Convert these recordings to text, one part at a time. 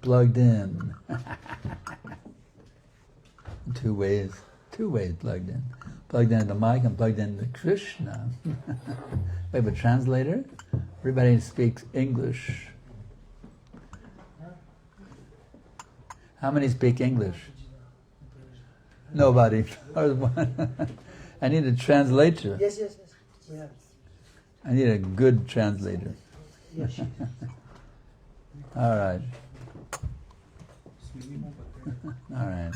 plugged in. Two ways plugged in. Plugged into the mic and plugged into Krishna. We have a translator. Everybody speaks English. How many speak English? Nobody. I need a translator. Yes. Yeah. I need a good translator. Yes. All right. All right.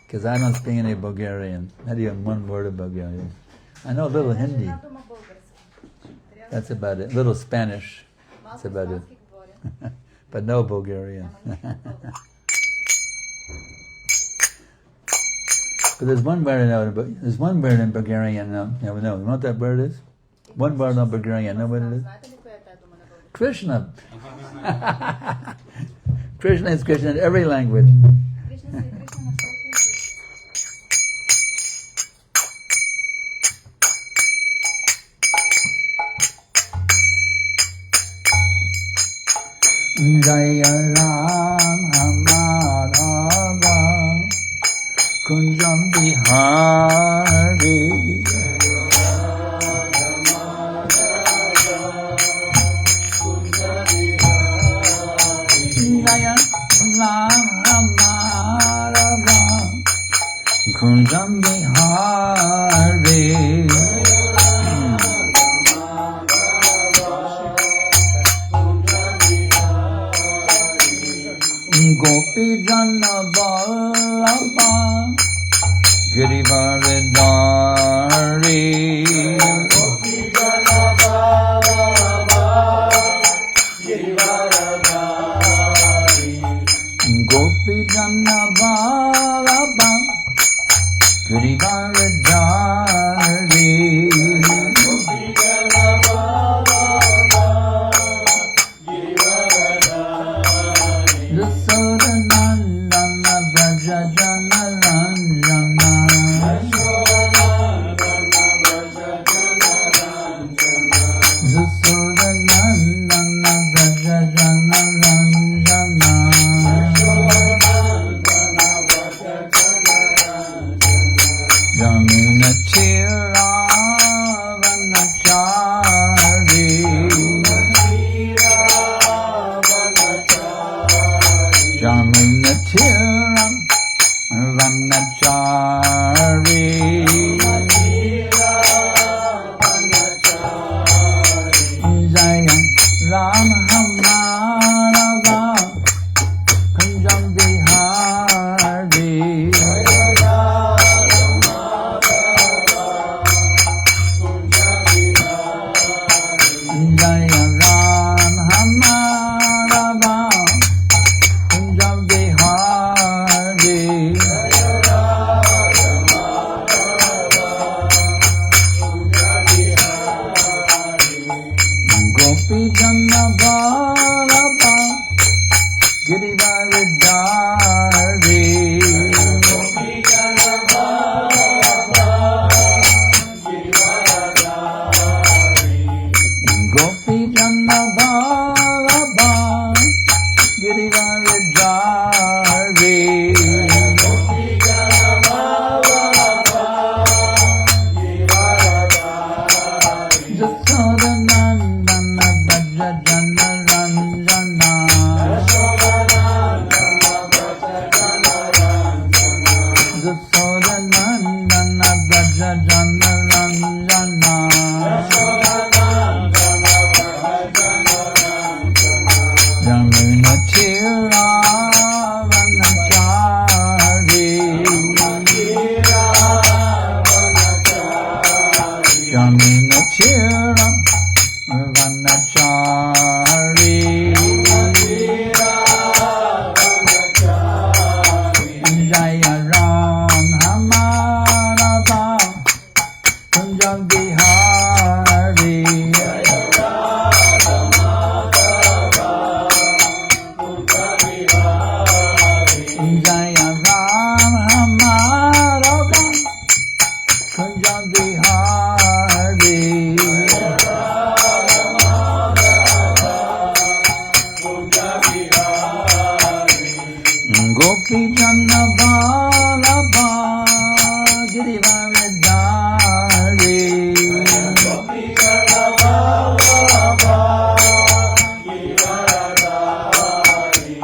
Because I don't speak any Bulgarian. Not even one word of Bulgarian. I know a little Hindi. That's about it. A little Spanish. That's about it. But no Bulgarian. But there's one word in Bulgarian. No, you know what that word is? One word in Bulgarian. Know what it is? Krishna. Krishna is Krishna in every language. Jaya Rama Madhava Kunjam Bihari Jaya Rama Madhava Kunjam Bihari Gopi Jana Vallabha Girivaradari Gopi Jana Vallabha Girivaradari Gopi Jana Vallabha Girivaradari Gopi Jana Vallabha Girivaradari Yasodanandana Braja Jana Ranjana Yasodanandana Braja Jana Ranjana Jamuna Chiravanachari Jamuna Chiravanachari Jaya Rama Madhava Kunjam Bihari Jaya Rama Madhava Kunjam Bihari Gopi Jana Vallabha Girivaradari Gopi Jana Vallabha Girivaradari Gopi Jana Vallabha Girivaradari Gopi Jana Vallabha Girivaradari Yasodanandana Braja Jana Ranjana Yasodanandana Braja Jana Ranjana Jamuna Chiravanachari Jamuna Chiravanachari Jaya Rama Madhava Kunjam Bihari Jaya Rama Madhava Kunjam Bihari Gopi Janna Balaba Girivaradari Gopi Janna Balaba Girivaradari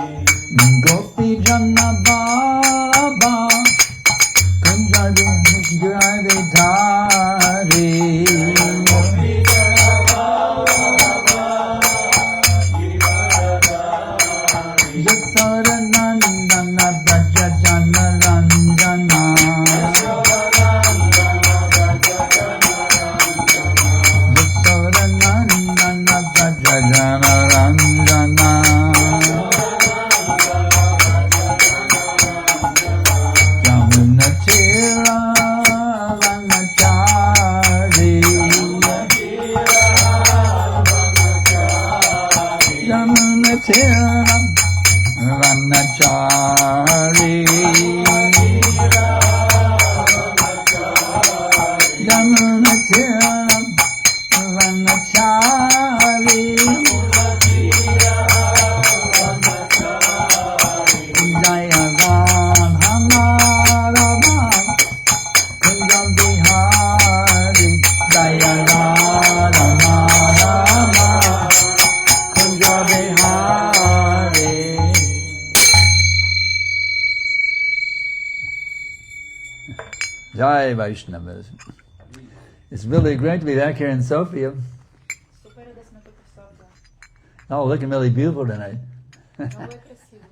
Gopi Janna Balaba Kunjari Girivaradari Gopi Janna Balaba Girivaradari Yasharanandana Braja Jana Ranjana Yasharanandana Braja Jana Ranjana Yamuna Chira Ranachari Yamuna Chira Ranachari Yamuna Chira Ranachari Jaya Radha Madhava Kunja Bihari Jaya Radha Madhava Kunja Bihari. Jai Vaishnavas. It's really great to be back here in Sofia. Супер е да сме тук в София. Oh, looking really beautiful tonight. Много е красиво.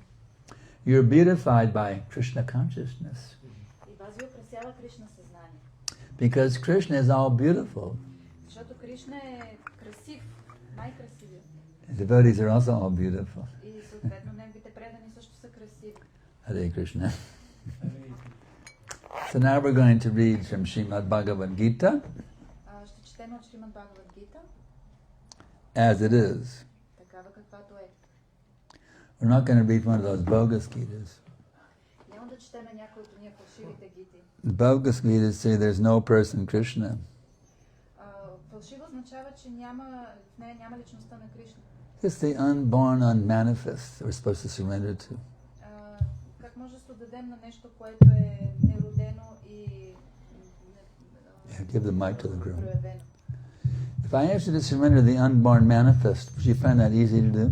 You're beautified by Krishna consciousness. И вас ви украсява Кришна съзнание. Because Krishna is all beautiful. Защото Кришна е красив, най-красивият. The devotees are also all beautiful. И съответно неговите предани също са красиви. Hare Krishna. So now we're going to read from Srimad Bhagavad Gita Ще четем от Шримад Бхагавад Гита, as it is. такава каквато е. We're not going to read one of those bogus Gitas. Няма да четем някои от тия фалшивите гити. The bogus Gitas say there's no person Krishna. Фалшиво означава, че в нея няма личността на Кришна. It's the unborn, unmanifest that we're supposed to surrender to. Как може да се отдадем на нещо, което е неродено и Give the mic to the groom. проявено? If I asked you to surrender the unborn manifest, would you find that easy to do?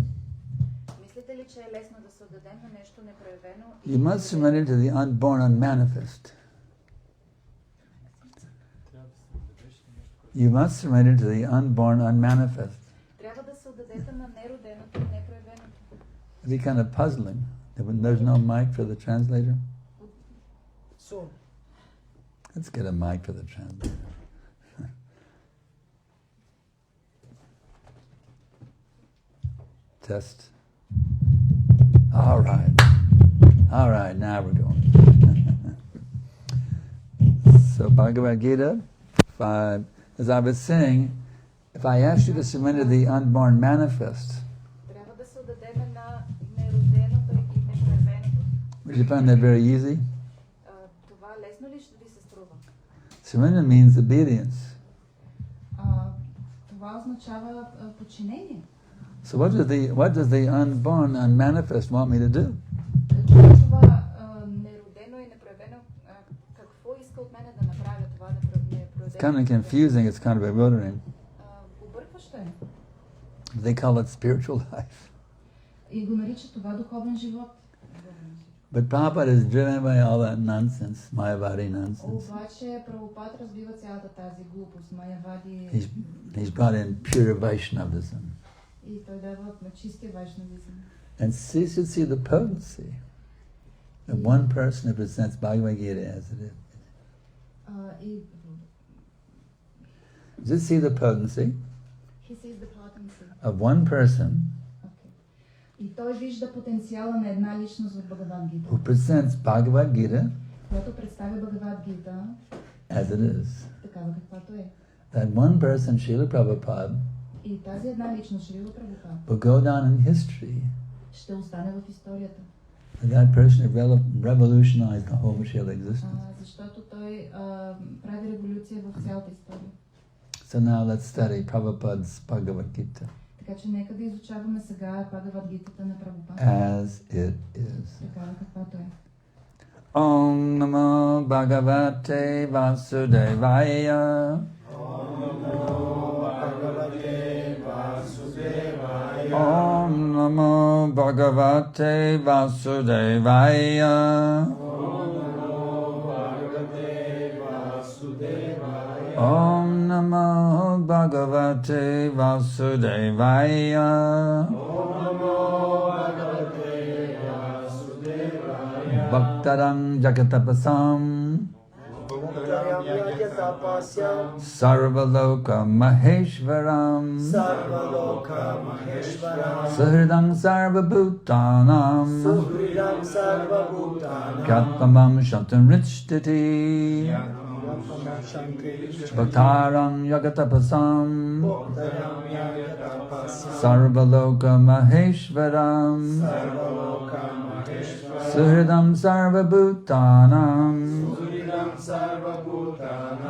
Мислите ли, че е лесно да се отдадем на нещо непроявено? You must surrender to the unborn, unmanifest. You must surrender to the unborn, unmanifest. Трябва да се отдадете на нероденото и непроявеното. It'd be kind of puzzling. There's no mic for the translator. So, Let's get a mic for the translator. Test. All right. All right, now we're going. So Bhagavad Gita 5. As I was saying, if I asked you to surrender the unborn manifest, Трябва да се отдадем на нероденото и непроявеното. would you find that very easy? Това лесно ли ще ви се струва? Surrender means obedience. Това означава подчинение. So what does the unborn, unmanifest want me to do? Това неродено и непроявено, какво иска от мене да направя това непроявено? It's kind of confusing, it's kind of bewildering. Объркващо е. They call it spiritual life. И го нарича това духовен живот. But Prabhupada is driven by all that nonsense, Mayavadi nonsense. Обаче Прабхупад разбива цялата тази глупост, Майявади. He's brought in pure Vaishnavism. И той дава на чистия вайшнавизъм. And you should see the potency of one person who presents Bhagavad Gita as it is. Just see the potency He sees the potency. of one person И той вижда потенциала на една личност в Бхагавад Гита, who presents Bhagavad Gita която представя Бхагавад Гита as it is. такава каквато е. That one person, Srila Prabhupada, И тази една личност, Шрила Прабхупад, will go down in history. ще остане в историята. And that person revolutionized the whole material existence. Защото той прави революция в цялата история. So now let's study Prabhupada's Bhagavad Gita Така че нека да изучаваме сега Бхагавад Гитата на Прабхупад. as it is. Такава каквато е. Om Namo Bhagavate Vasudevaya. Om Namo Bhagavate Vasudevaya. Om Namo Bhagavate Vasudevaya. Bhaktarang Jagatapasam Sarvaloka Maheshwaram Suhridam Sarvabhutanam Katpamam Shantam Richtiti Bhaktarang Jagatapasam Sarvaloka Maheshwaram Suhridam Sarvabhutanam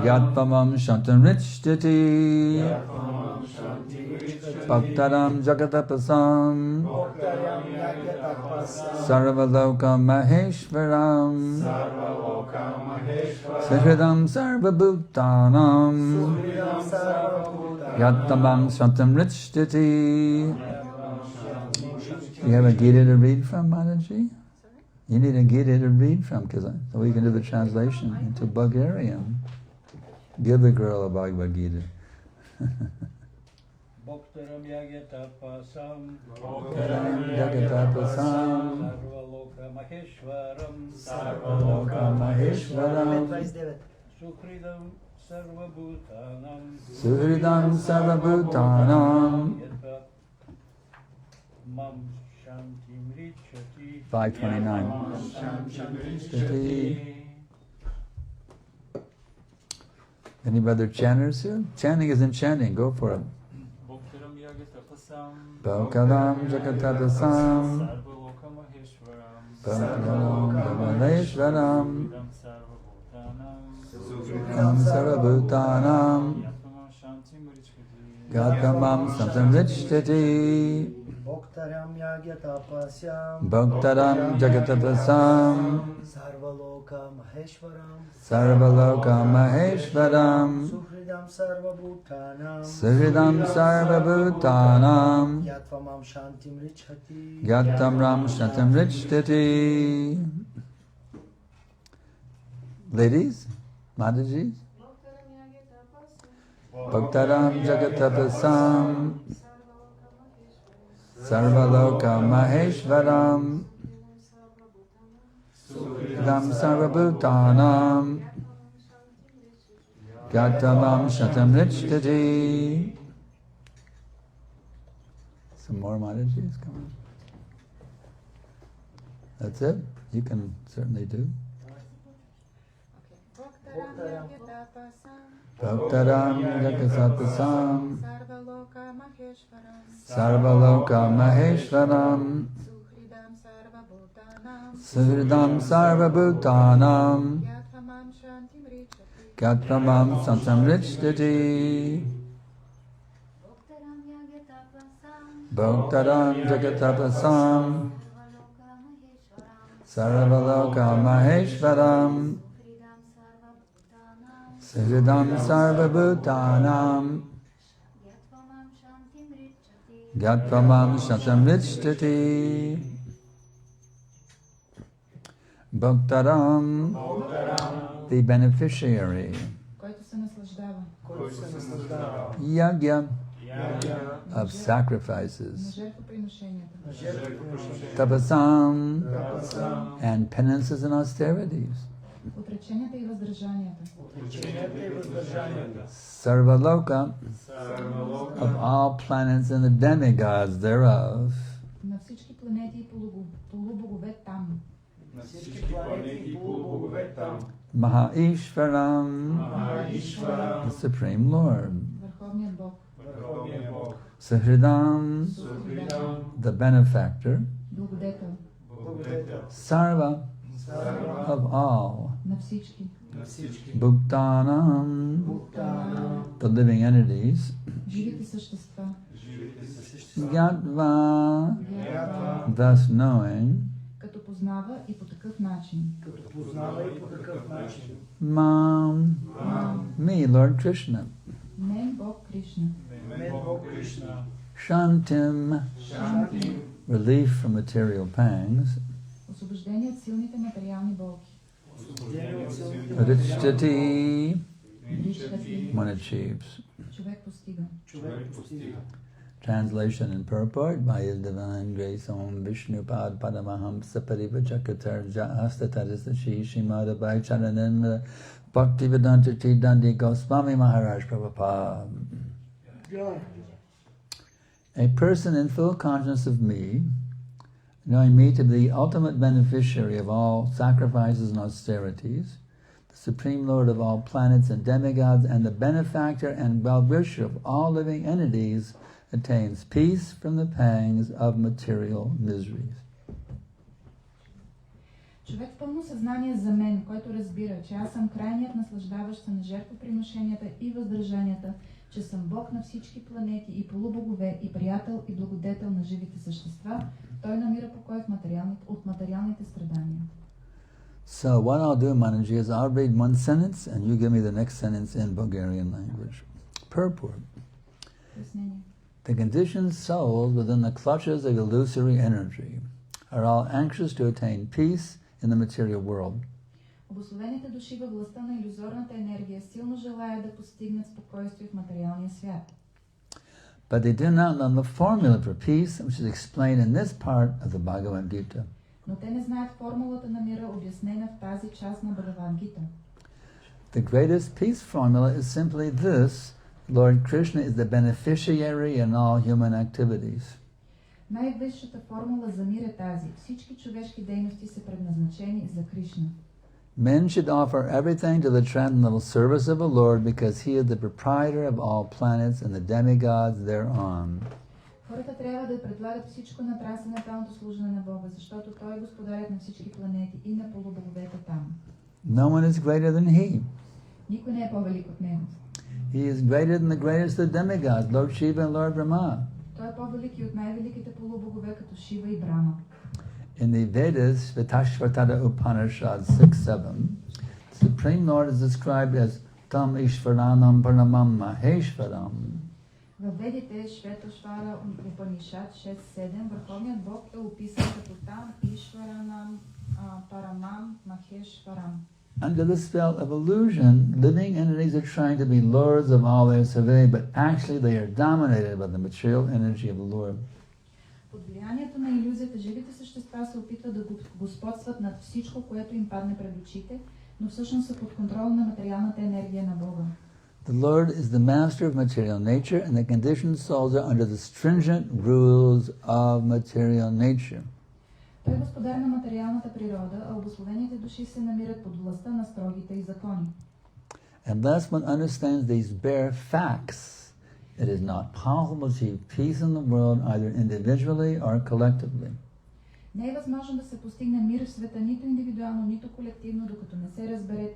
Yatpamam Shantam Richtiti Bhaktaram Jagatapasam Sarvaloka Maheshwaram Suhridam Sarvabhutanam Yatpamam Shantam Richtiti. You have a Gita to read from, Mataji? You need a Gita to read from, because so we can do the translation into Bulgarian. Give the girl a Bhagavad Gita. Bhaktaram Yagatapasam Sarvaloka Maheshwaram Suhridam Sarvabhutanam 529. Any other chanters here? Chanting is enchanting. Go for it. Bhakalam Jagatapasam Bhakalam Bhavaneshwaram Kam Sarvabhutanam Gatamam Santam Richtati Bhaktaram Jagatapasam Sarvaloka Maheshwaram Suhridam Sarvabhutanam Yatamram Shantam Richtati. Ladies, Mataji, Bhaktaram Jagatapasam Sarvaloka Maheshwaram Suhridam Sarvabhutanam Gatamam Shatam Richtati. Some more Maharajas, come on. That's it? You can certainly do. Bhaktaram Jagatapasam Sarvaloka Maheshwaram Suhridam Sarvabhutanam Gatramam Santam Richtati. Bhaktaram Jagatapasam Sarvaloka Maheshwaram Suhridam Sarvabhutanam Gatramam Santam Richtati. Bhaktaram, the beneficiary. Yagya, of sacrifices. Tapasam, and penances and austerities. Sarvaloka, of all planets and the demigods thereof. Mahaishvaram, the Supreme Lord. Suhridam, the benefactor. Sarva, of all. Bhuktanam, the living entities. Gyatva, thus knowing. какъв начин? Като познава и по какъв начин. Mam, me, Lord Krishna. Мен, Бог Кришна. Мен Бог Кришна. Shantim, Шанти. relief from material pangs. Освобождение от силните материални болки. Освобождение от силните Adhikati, Ричкати. one achieves. Човек постига. човек постига. Translation and purport by His Divine Grace Om Vishnu Pad Padamahamsa Parivachakatar Jastatarishashi Shimada Bhaicharananda Bhaktivedanta Dandi Goswami Maharaj Prabhupada. A person in full consciousness of me, knowing me to be the ultimate beneficiary of all sacrifices and austerities, the Supreme Lord of all planets and demigods, and the benefactor and well-wisher of all living entities, attains peace from the pangs of material miseries. Човек в пълно съзнание за мен, който разбира, че аз съм крайният наслаждаващ се на жертвоприношенията и въздържанията, че съм Бог на всички планети и полубогове и приятел и благодетел на живите същества, той намира покой от материалните страдания. So what I'll do, Manaji, is I'll read one sentence and you give me the next sentence in Bulgarian language. Purport. Пояснение. The conditioned souls within the clutches of illusory energy are all anxious to attain peace in the material world. Обусловените души във властта на илюзорната енергия силно желаят да постигнат спокойствие в материалния свят. But they do not know the formula for peace, which is explained in this part of the Bhagavad Gita. Но те не знаят формулата на мира, обяснена в тази част на Бхагавад Гита. The greatest peace formula is simply this: Lord Krishna is the beneficiary in all human activities. Най-висшата формула за мир е тази. Всички човешки дейности са предназначени за Кришна. Men should offer everything to the transcendental service of the Lord because He is the proprietor of all planets and the demigods thereon. Хората трябва да предлагат всичко на трансценденталното служене на Бога, защото Той е господарят на всички планети и на полубоговете там. No one is greater than He. Никой не е по-велик от Него. He is greater than the greatest of demigods, Lord Shiva and Lord Brahma. Той е по-велик и от най-великите полубогове, като Шива и Брама. In the Vedas, Vitashvartada Upanishad 6-7, the Supreme Lord is described as Tam Ishvaranam Paramam Maheshwaram. Във Ведите, Шветошвара Упанишад 6.7, Върховният Бог е описан като Там Ишваранам Парамам Махешварам. Under the spell of illusion, living entities are trying to be lords of all they survey, but actually they are dominated by the material energy of the Lord. Под влиянието на илюзията, живите същества се опитват да господстват над всичко, което им падне пред очите, но всъщност са под контрол на материалната енергия на Бога. The Lord is the master of material nature, and the conditioned souls are under the stringent rules of material nature. Той е господар на материалната природа, а обусловените души се намират под властта на строгите и закони. Unless one understands these bare facts, it is not possible to achieve peace in the world either individually or collectively. Не е възможно да се постигне мир в света нито индивидуално, нито колективно, докато не се разбере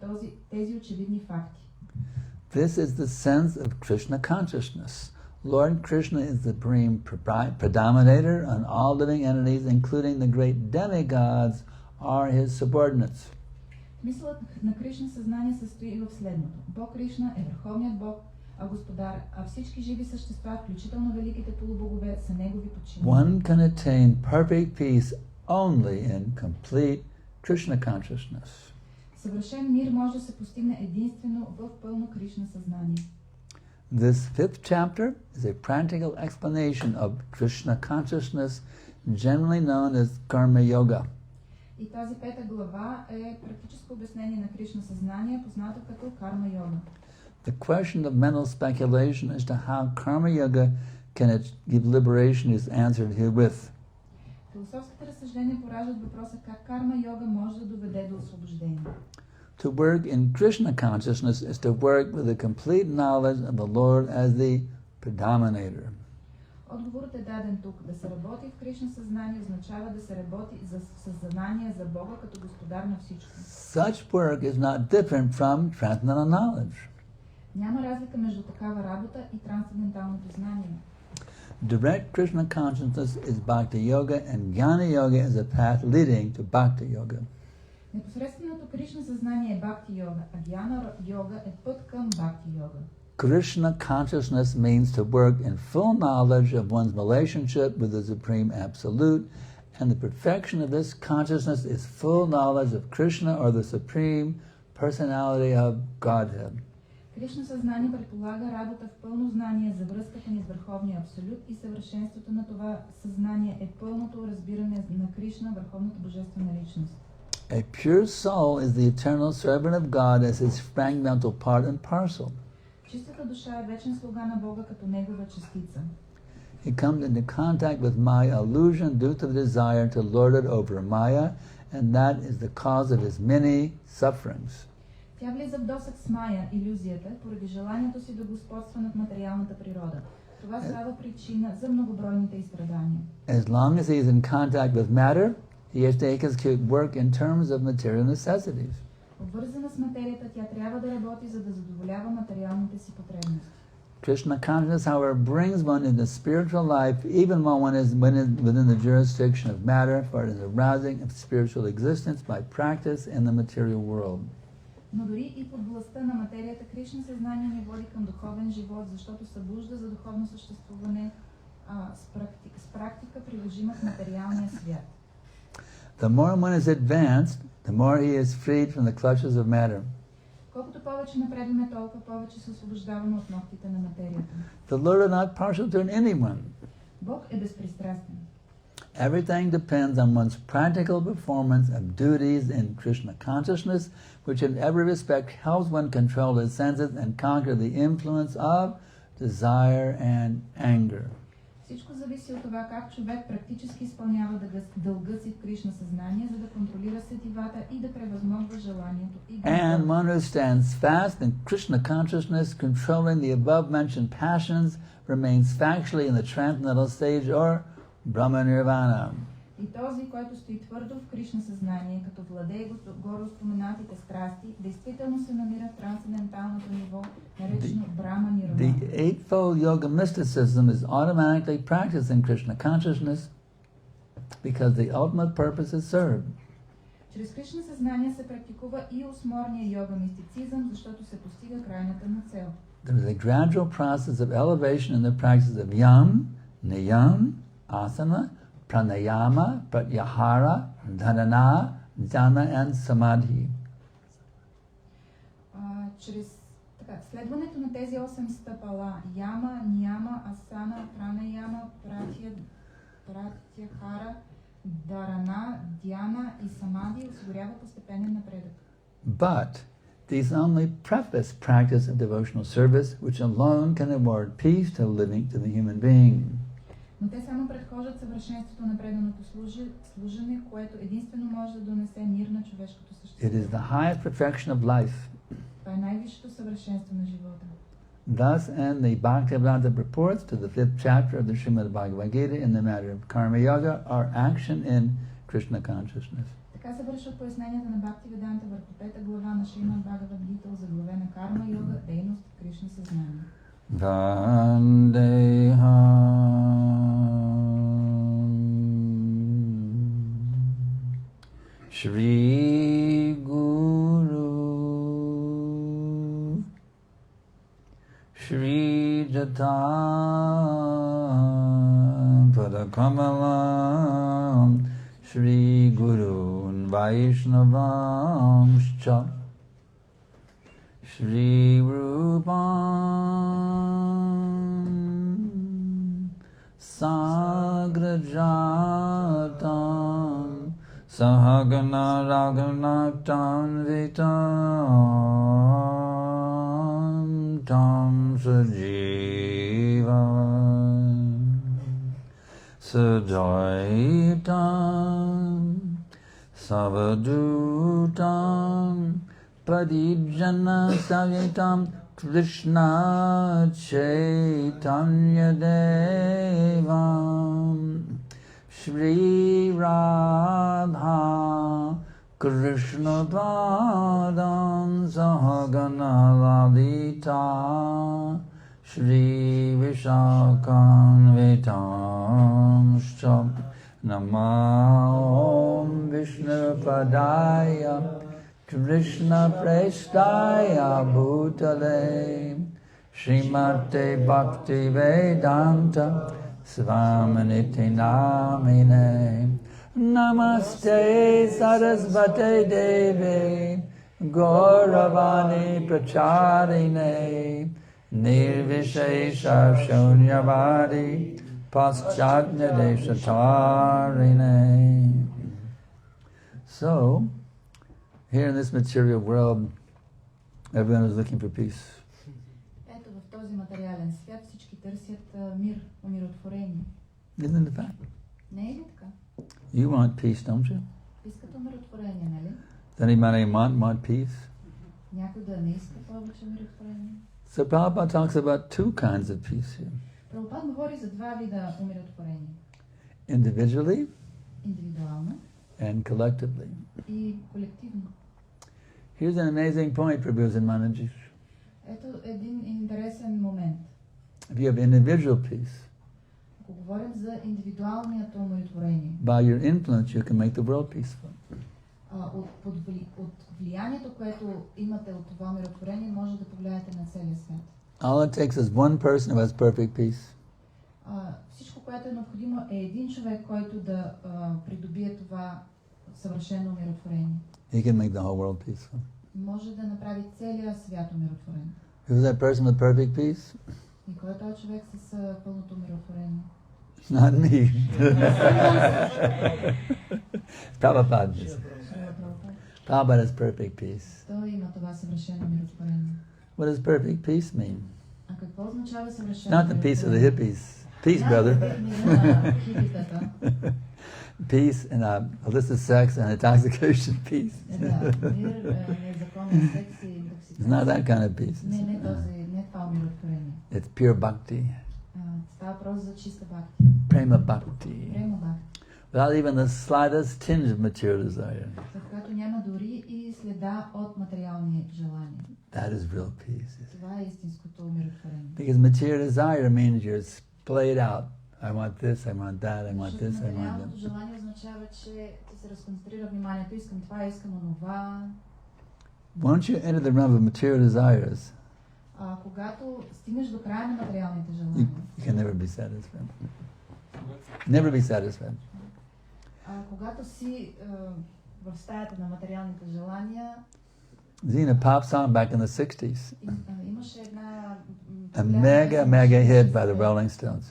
тези очевидни факти. This is the sense of Krishna consciousness. Lord Krishna is the supreme predominator, and all living entities, including the great demigods, are His subordinates. Мисълът на Кришна съзнание състои в следното. Бог Кришна е върховният Бог, Господар, а всички живи същества, включително великите полубогове, са Негови подчинени. One can attain perfect peace only in complete Krishna consciousness. Съвършен мир може да се постигне единствено в пълно Кришна съзнание. This fifth chapter is a practical explanation of Krishna consciousness, generally known as Karma Yoga. И тази пета глава е практическо обяснение на Кришна съзнание, познато като Карма Йога. The question of mental speculation as to how Karma Yoga can give liberation is answered herewith. Философските разсъждения пораждат въпроса как Карма Йога може да доведе до освобождение. To work in Krishna consciousness is to work with the complete knowledge of the Lord as the predominator. Отговорът е даден тук. Да се работи в Кришна съзнание означава да се работи за съзнание за Бога като господар на всичко. Such work is not different from transcendental knowledge. Няма разлика между такава работа и трансценденталното знание. Direct Krishna consciousness is Bhakti Yoga, and Jnana Yoga is a path leading to Bhakti Yoga. Непосредственото Кришна съзнание е бхакти йога, а гьяна йога е път към бхакти йога. Krishna consciousness means to work in full knowledge of one's relationship with the Supreme Absolute, and the perfection of this consciousness is full knowledge of Krishna or the Supreme Personality of Godhead. Кришна съзнание предполага работа в пълно знание за връзката ни с Върховния Абсолют и съвършенството на това съзнание е пълното разбиране на Кришна, Върховната Божествена Личност. A pure soul is the eternal servant of God as his fragmental part and parcel. Чистата душа е вечен слуга на Бога като негова частица. He comes into contact with Maya illusion due to the desire to lord it over Maya, and that is the cause of his many sufferings. Тя влиза в досък с Майя, илюзията, поради желанието си да господства над материалната природа. Това става причина за многобройните изстрадания. As long as he is in contact with matter, he has to execute work in terms of material necessities. Обвързана с материята, тя трябва да работи, за да задоволява материалните си потребности. Krishna consciousness, however, brings one into spiritual life even while one is within the jurisdiction of matter, for it is arousing of spiritual existence by practice in the material world. Но дори и под властта на материята, Кришна съзнание ни води към духовен живот, защото събужда за духовно съществуване с практика, приложима в материалния свят. The more one is advanced, the more he is freed from the clutches of matter. Колкото повече напредваме, толкова повече се освобождаваме от ногтите на материята. The Lord is not partial to anyone. Бог е безпристрастен. Everything depends on one's practical performance of duties in Krishna consciousness, which in every respect helps one control his senses and conquer the influence of desire and anger. Всичко зависи от това как човек практически изпълнява дълга си в Кришна съзнание, за да контролира сетивата и да превъзмогва желанието и And one who stands fast in Krishna consciousness, controlling the above-mentioned passions, remains factually in the transcendental stage or Brahma Nirvana. И този, който стои твърдо в Кришна съзнание, като владее горе споменатите страсти, действително се намира в трансценденталното ниво, наречено Брахма Нирвана. The eightfold yoga mysticism is automatically practiced in Krishna consciousness because the ultimate purpose is served. Чрез Кришна съзнание се практикува и осморния йога мистицизъм, защото се постига крайната му цел. There is a gradual process of elevation in the practice of yam, niyam, asana, pranayama, pratyahara, dharana, dhyana and samadhi. Чрез следването на тези 8 стъпала яма, няма, асана, пранаяма, пратяхара, дharana, дhyana и самадhi осигурява постепенен напредък. But these only preface practice of devotional service, which alone can award peace to the human being. Но те само предхождат съвършенството на преданото служене, което единствено може да донесе мир на човешкото същество. It is the highest perfection of life. Това е най-висшето съвършенство на живота. Thus end the Bhagavad reports to the 5th chapter of the Srimad Bhagavad Gita in the matter of karma yoga or action in Krishna consciousness. Така се вършат поясненията на Бхакти Веданта върху 5-та глава на Шримад Бхагавад Гита, озаглавена карма йога, дейност в Кришна съзнание. Vandeham Shri Guru Shri Jata Padakamalam Shri Guru Vaishnavamscha Shri Rupam Sagrajatam Sahagana Raghunatam Vitam Tam Sajiva Sadaitam Savadutam Padijana Savitam Krishna Chaitanya Devam Shri Radha Krishna Padam Sahagana Ladita Shri Vishakam Vitam Sham Namah Om Vishnu Padaya Krishna Prestaya Bhutale Srimate Bhakti Vedanta Svamaniti Namine Namaste Sarasvate Devi Gauravani Pracharine Nirvishesha Shunyavadi Paschatnadeshatarine. So, here in this material world, everyone is looking for peace. Ето в този материален свят всички търсят мир, умиротворение. Isn't it fact? Не е ли така? You want peace, don't you? Искат умиротворение, нали? Does anybody want peace? Някой да не иска повече умиротворение. So Prabhupada talks about two kinds of peace here. Прабхупад говори за два вида умиротворение. Individually Индивидуално and collectively. и колективно. Here's an amazing point, Prabhu's and Manaji. Ето един интересен момент. If you have individual peace, Ако говорим за индивидуалното умиротворение, by your influence you can make the world peaceful. от влиянието, което имате от това умиротворение, може да повлияете на целия свят. All it takes is one person who has perfect peace. Всичко, което е необходимо, е един човек, който да придобие това съвършено умиротворение. He can make the whole world peaceful. Може да направи целия свят умиротворен. Who's that person with perfect peace? И кой е този човек с пълното умиротворение? Not me. Prabhupada. Prabhupada has perfect peace. Той има това съвършено умиротворение. What does perfect peace mean? А какво означава съвършено Not the peace of the hippies. Peace, brother. Peace and illicit sex and intoxication. Peace. It's not that kind of peace. It's pure bhakti. Prema bhakti. Without even the slightest tinge of material desire. That is real peace. Because material desire means you're splayed out. I want this, I want that, I want this, I want that. Once you enter the realm of material desires, you can never be satisfied. Never be satisfied. Zina pop song back in the 60s. A mega hit by the Rolling Stones.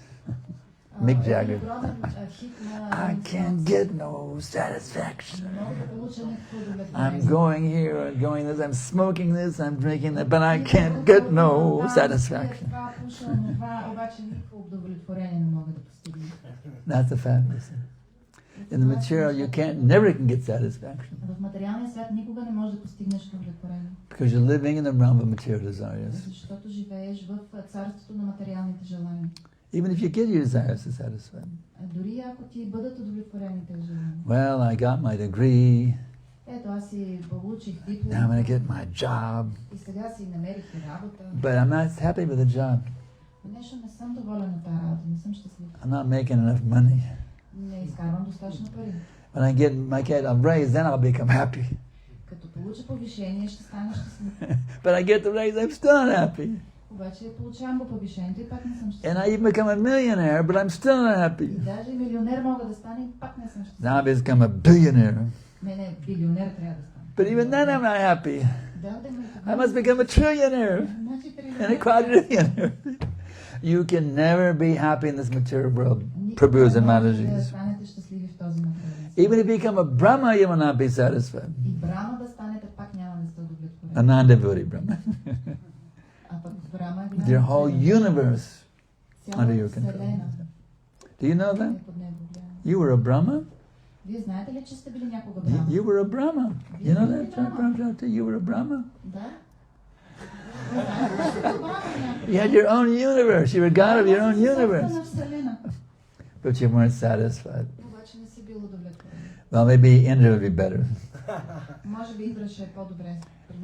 Mick Jagger. I can't get no satisfaction. I'm going here and going this, I'm smoking this, I'm drinking that, but I can't get no satisfaction. That's the fact. In the material, you never can get satisfaction. Because you're living in the realm of material desires. Even if you get your desires to satisfy. Well, I got my degree. Now I'm going to get my job. But I'm not happy with the job. I'm not making enough money. When I get a raise, then I'll become happy. But I get the raise, I'm still not happy. And I even become a millionaire, but I'm still not happy. Now I become a billionaire. But even then I'm not happy. I must become a trillionaire and a quadrillionaire. You can never be happy in this material world. Prabhus and Maharajas. Even if you become a Brahma, you will not be satisfied. A non-devotee Brahma. Your whole universe under your control. Do you know that? You were a Brahma? You were a Brahma. You know that? You were a Brahma? You had your own universe. You were God of your own universe. But you weren't satisfied. Well, maybe Indra would be better.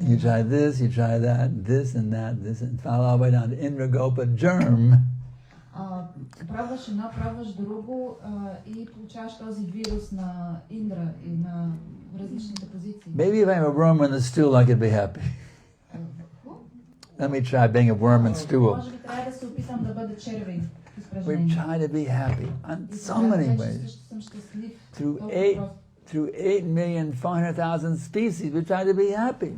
You try this, you try that, this and that, this, and follow all the way down to Indra Gopa germ. Пробваш едно, пробваш друго и получаваш този вирус на Индра и на различните позиции. Maybe if I'm a worm in the stool, I could be happy. Let me try being a worm in stool. Може би трябва да се опитам да бъда червей. We try to be happy in so many ways. Through 8,400,000 species, we try to be happy.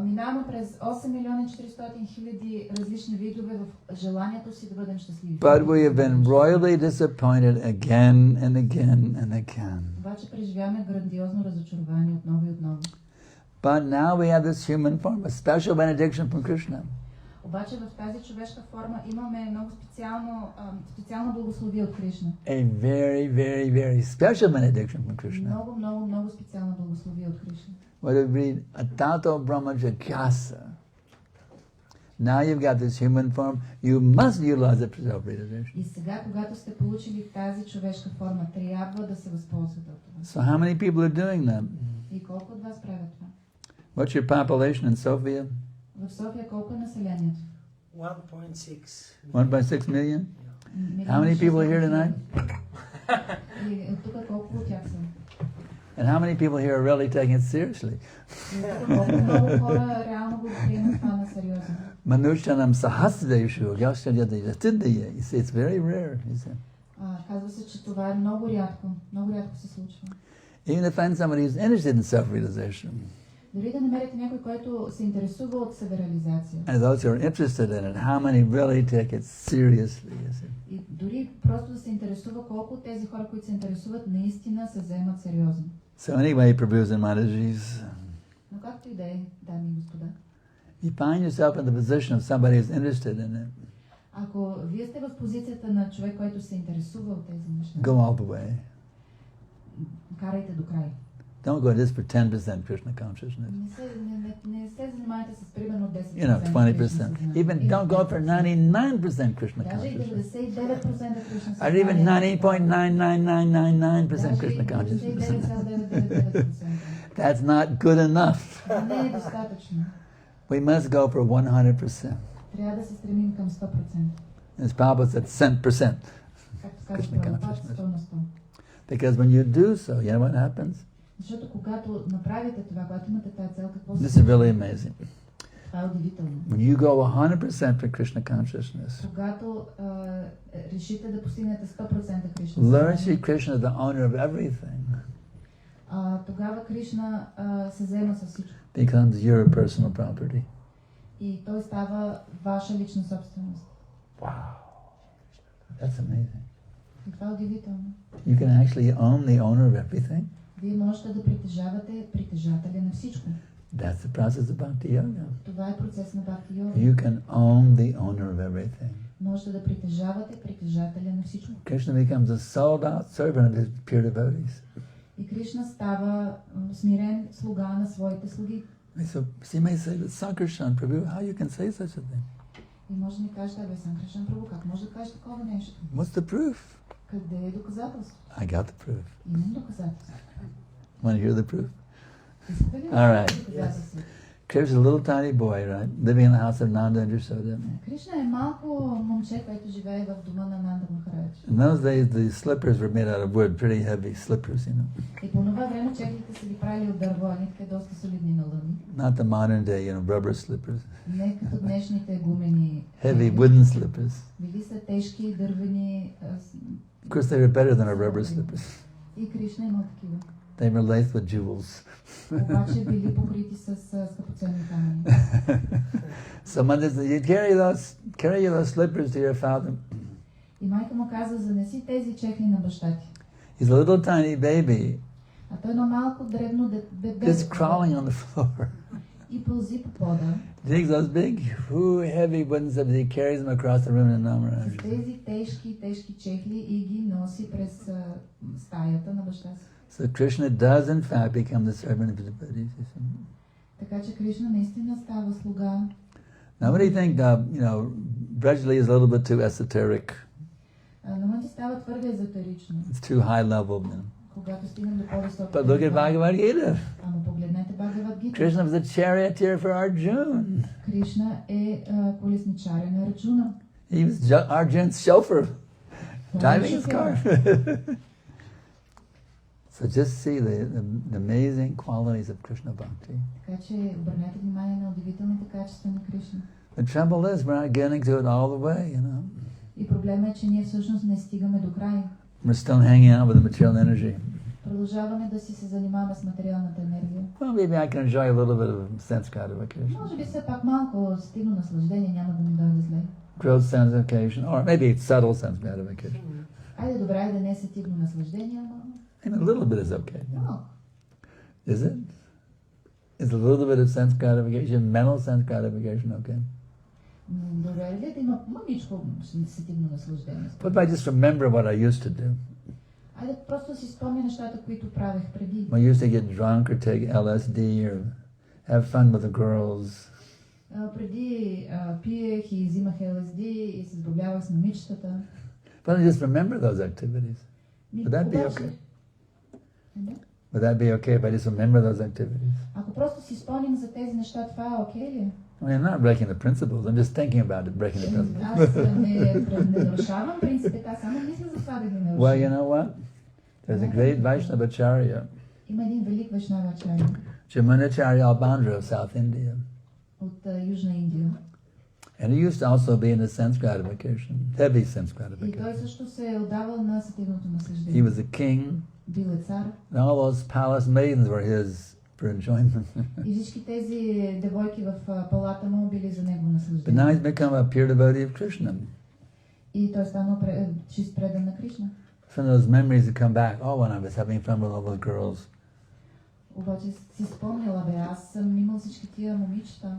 Минаваме през 8,400,000 различни видове в желанието си да бъдем щастливи. But we have been royally disappointed again and again and again. Обаче преживяваме грандиозно разочарование отново и отново. But now we have this human form, a special benediction from Krishna. Обаче в тази човешка форма имаме много специално благословие от Кришна. A very, very, very special benediction from Krishna. Много специално благословие от Кришна. What do we read? Atato Brahma Jagyasa. Now you've got this human form, you must utilize it for self-realization. И сега, когато сте получили тази човешка форма, трябва да се възползвате от това. So how many people are doing that? И колко от вас правят това? What's your population in Sofia? В София колко е населението? 1.6. 1.6 million? How many people are here tonight? И тук колко от тях са? And how many people here are really taking it seriously? Много хора реално го приемат това на сериозно. Manushanam sahasradeshu yashadyadayatidaya. You see, it's very rare. Казва се, че това е много рядко се случва. Even to find somebody who's interested in self-realization. Дори да намерите някой, който се интересува от себереализация. And those who are interested in it, how many really take it seriously? И дори просто да се интересува колко от тези хора, които се интересуват, наистина се вземат сериозно. So anyway, Prabhus and Mataji's, Но както и да е, дами и господа, you find yourself in the position of somebody who's interested in it. ако вие сте в позицията на човек, който се интересува от тези неща, Go all the way. карайте до край. Don't go just for 10% Krishna consciousness. Не се занимайте с примерно 10%. You know, 20%. Even don't go for 99% Krishna Даже и consciousness. 99% Кришна Or even 90.99999% Krishna consciousness. That's not good enough. Не е достатъчно. We must go for 100%. Трябва да се стремим към 100%. As Prabhupada said, 100%. Както казва Krishna Прабхупад, consciousness. 100 на 100. Because when you do so, you know what happens? Защото когато направите това, когато имате тази цел, какво се This is really amazing. Това е удивително. When you go 100% for Krishna consciousness, Когато решите да постигнете 100% Кришна, learn Sri Krishna is the owner of everything. тогава Кришна се взема със всичко. Becomes your personal property. И той става ваша лична собственост. Wow. That's amazing. И това е удивително. You can actually own the owner of everything. Вие можете да притежавате притежателя на всичко. That's the process of bhakti yoga. Това е процес на бхакти йога. You can own the owner of everything. Можете да притежавате притежателя на всичко. Krishna becomes a sold out servant of his pure devotees. И Кришна става смирен слуга на своите слуги. So she may say, but Sankarshan, Prabhu, how you can say such a thing? И може да ни кажете, бе, Санкаршан Прабу, как може да кажеш такова нещо? What's the proof? Къде е доказателство? I got the proof. Имам доказателство. Want to hear the proof? Искате ли All right. доказателство? Krishna's a little tiny boy, right? Living in the house of Nanda and Yashoda. Кришна е малко момче, което живее в дома на Нанда Махарадж. In those days, the slippers were made out of wood, pretty heavy slippers, you know. И по това време чехлите са ги правили от дърво, а не доста солидни на лъни. Not the modern day, rubber slippers. Не като днешните гумени. Heavy wooden slippers. Били са тежки дървени. Of course, they were better than our rubber slippers. И Кришна има такива. They were laced with jewels. Обаче били покрити с скъпоценни камъни. Someone says, you carry those slippers to your father. И майка му каза, занеси тези чехли на баща ти. He's a little tiny baby, А той едно малко дребно бебе. just crawling on the floor. И пълзи по пода. Takes those big, heavy wooden slippers, he carries them across the room in С Namaraj. тези тежки чехли и ги носи през стаята на баща си. So Krishna does in fact become the servant of the devotees. Така че Кришна наистина става слуга. Now, what do you think? Brajali is a little bit too esoteric. На моменти става твърде езотерично. It's too high level. Когато стигнем до по-високо. But look at Bhagavad Gita. Ама погледнете Бхагавад Гита. Krishna was a charioteer for Arjuna. Кришна е колесничаря на Арджуна. He was Arjun's chauffeur, driving his car. So just see the amazing qualities of Krishna Bhakti. Така че обърнете внимание на удивителните качества на Кришна. The trouble is we're not getting to it all the way, you know. И проблема е, че ние всъщност не стигаме до край. We're still hanging out with the material energy. Продължаваме да си се занимаваме с материалната енергия. Well, maybe I can enjoy a little bit of sense gratification. Може би все пак малко стигно наслаждение, няма да ми дойде зле. Gross sense gratification, or maybe subtle sense gratification. Айде, добре, да не е сетивно наслаждение, но... And a little bit is okay. Yeah. Малко. Is it? Is a little bit of sense gratification, mental sense gratification okay? Добре ли да има мъничко сетивно наслаждение? What if I just remember what I used to do? Айде просто си спомня нещата, които правех преди. I used to get drunk or take LSD or have fun with the girls. Преди пиех и взимах ЛСД и се забавлявах с момичетата. But I just remember those activities. Would that be okay? Would that be okay if I just remember those activities? Ако просто си спомням за тези неща, това е окей ли? I mean, I'm not breaking the principles. I'm just thinking about it, breaking the principles. Аз не нарушавам принципите, аз само мисля за това да ги нарушавам. Well, you know what? There's a great Vaishnava Acharya, Има един велик Вайшнава ачаря Jamunacharya Albandra of South India. от Южна Индия. And he used to also be into sense gratification, heavy sense И той gratification. също се е отдавал на сетивното He наслаждение. was a king, Бил е цар. and all those palace maidens were his for enjoyment. И всички тези девойки в палата му били за него But now наслаждение. he's become a pure devotee of Krishna. И той станал чист предан на Кришна. Some of those memories that come back, oh, when I was having fun with all those girls. Обаче си спомнила, аз съм имал всички тия момичета.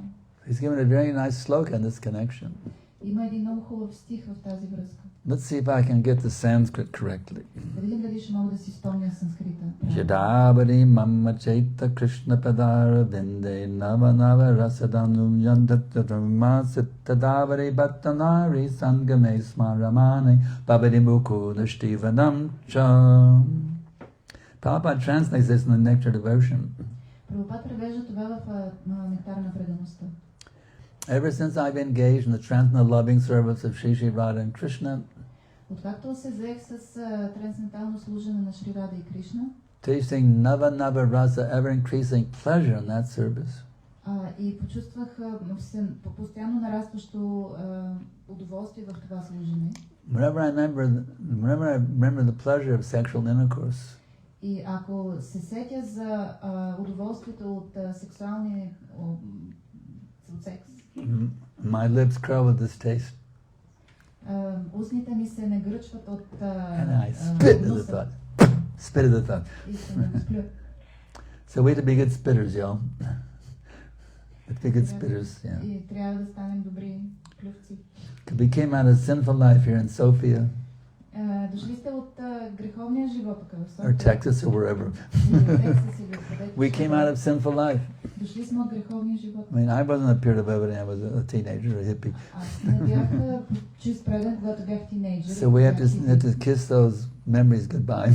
He's given a very nice sloka in this connection. Има един много хубав стих в тази връзка. Let's see if I can get the Sanskrit correctly. Да видим дали ще мога да си спомня санскрита. Yadabari mamma chaita Krishna padara vinde nava nava rasadanum yantatadama sittadabari bhattanari sangame smaramane babadi mukudashtivanam cha. Prabhupada translates this in the Nectar Devotion. Прабхупад превежда това в нектар на предаността. Ever since I've engaged in the transcendental loving service of Shri Shri Radha and Krishna, Откакто се заех с трансцендентално служене на Шри Рада и Кришна, tasting nava nava rasa, ever increasing pleasure in that service, и почувствах постоянно нарастващо удоволствие в това служене. whenever I remember the pleasure of sexual intercourse, И ако се сетя за удоволствието от сексуални от секс, my lips curl with this taste, устните ми се нагръчват от and I spit at the thought. Spit at the thought. и се нагръчват. So we have to be good spitters, y'all. Let's be good spitters, yeah. И трябва да станем добри клювци. We came out of sinful life here in Sofia, Дошли сте от греховния живот тук в or София. Texas, or wherever. We came out of sinful life. Дошли сме от греховния живот. I mean, I wasn't a pure devotee. I was a teenager, a hippie. Аз не бях чист предан, когато бях тинейджър. So we have to kiss those memories goodbye.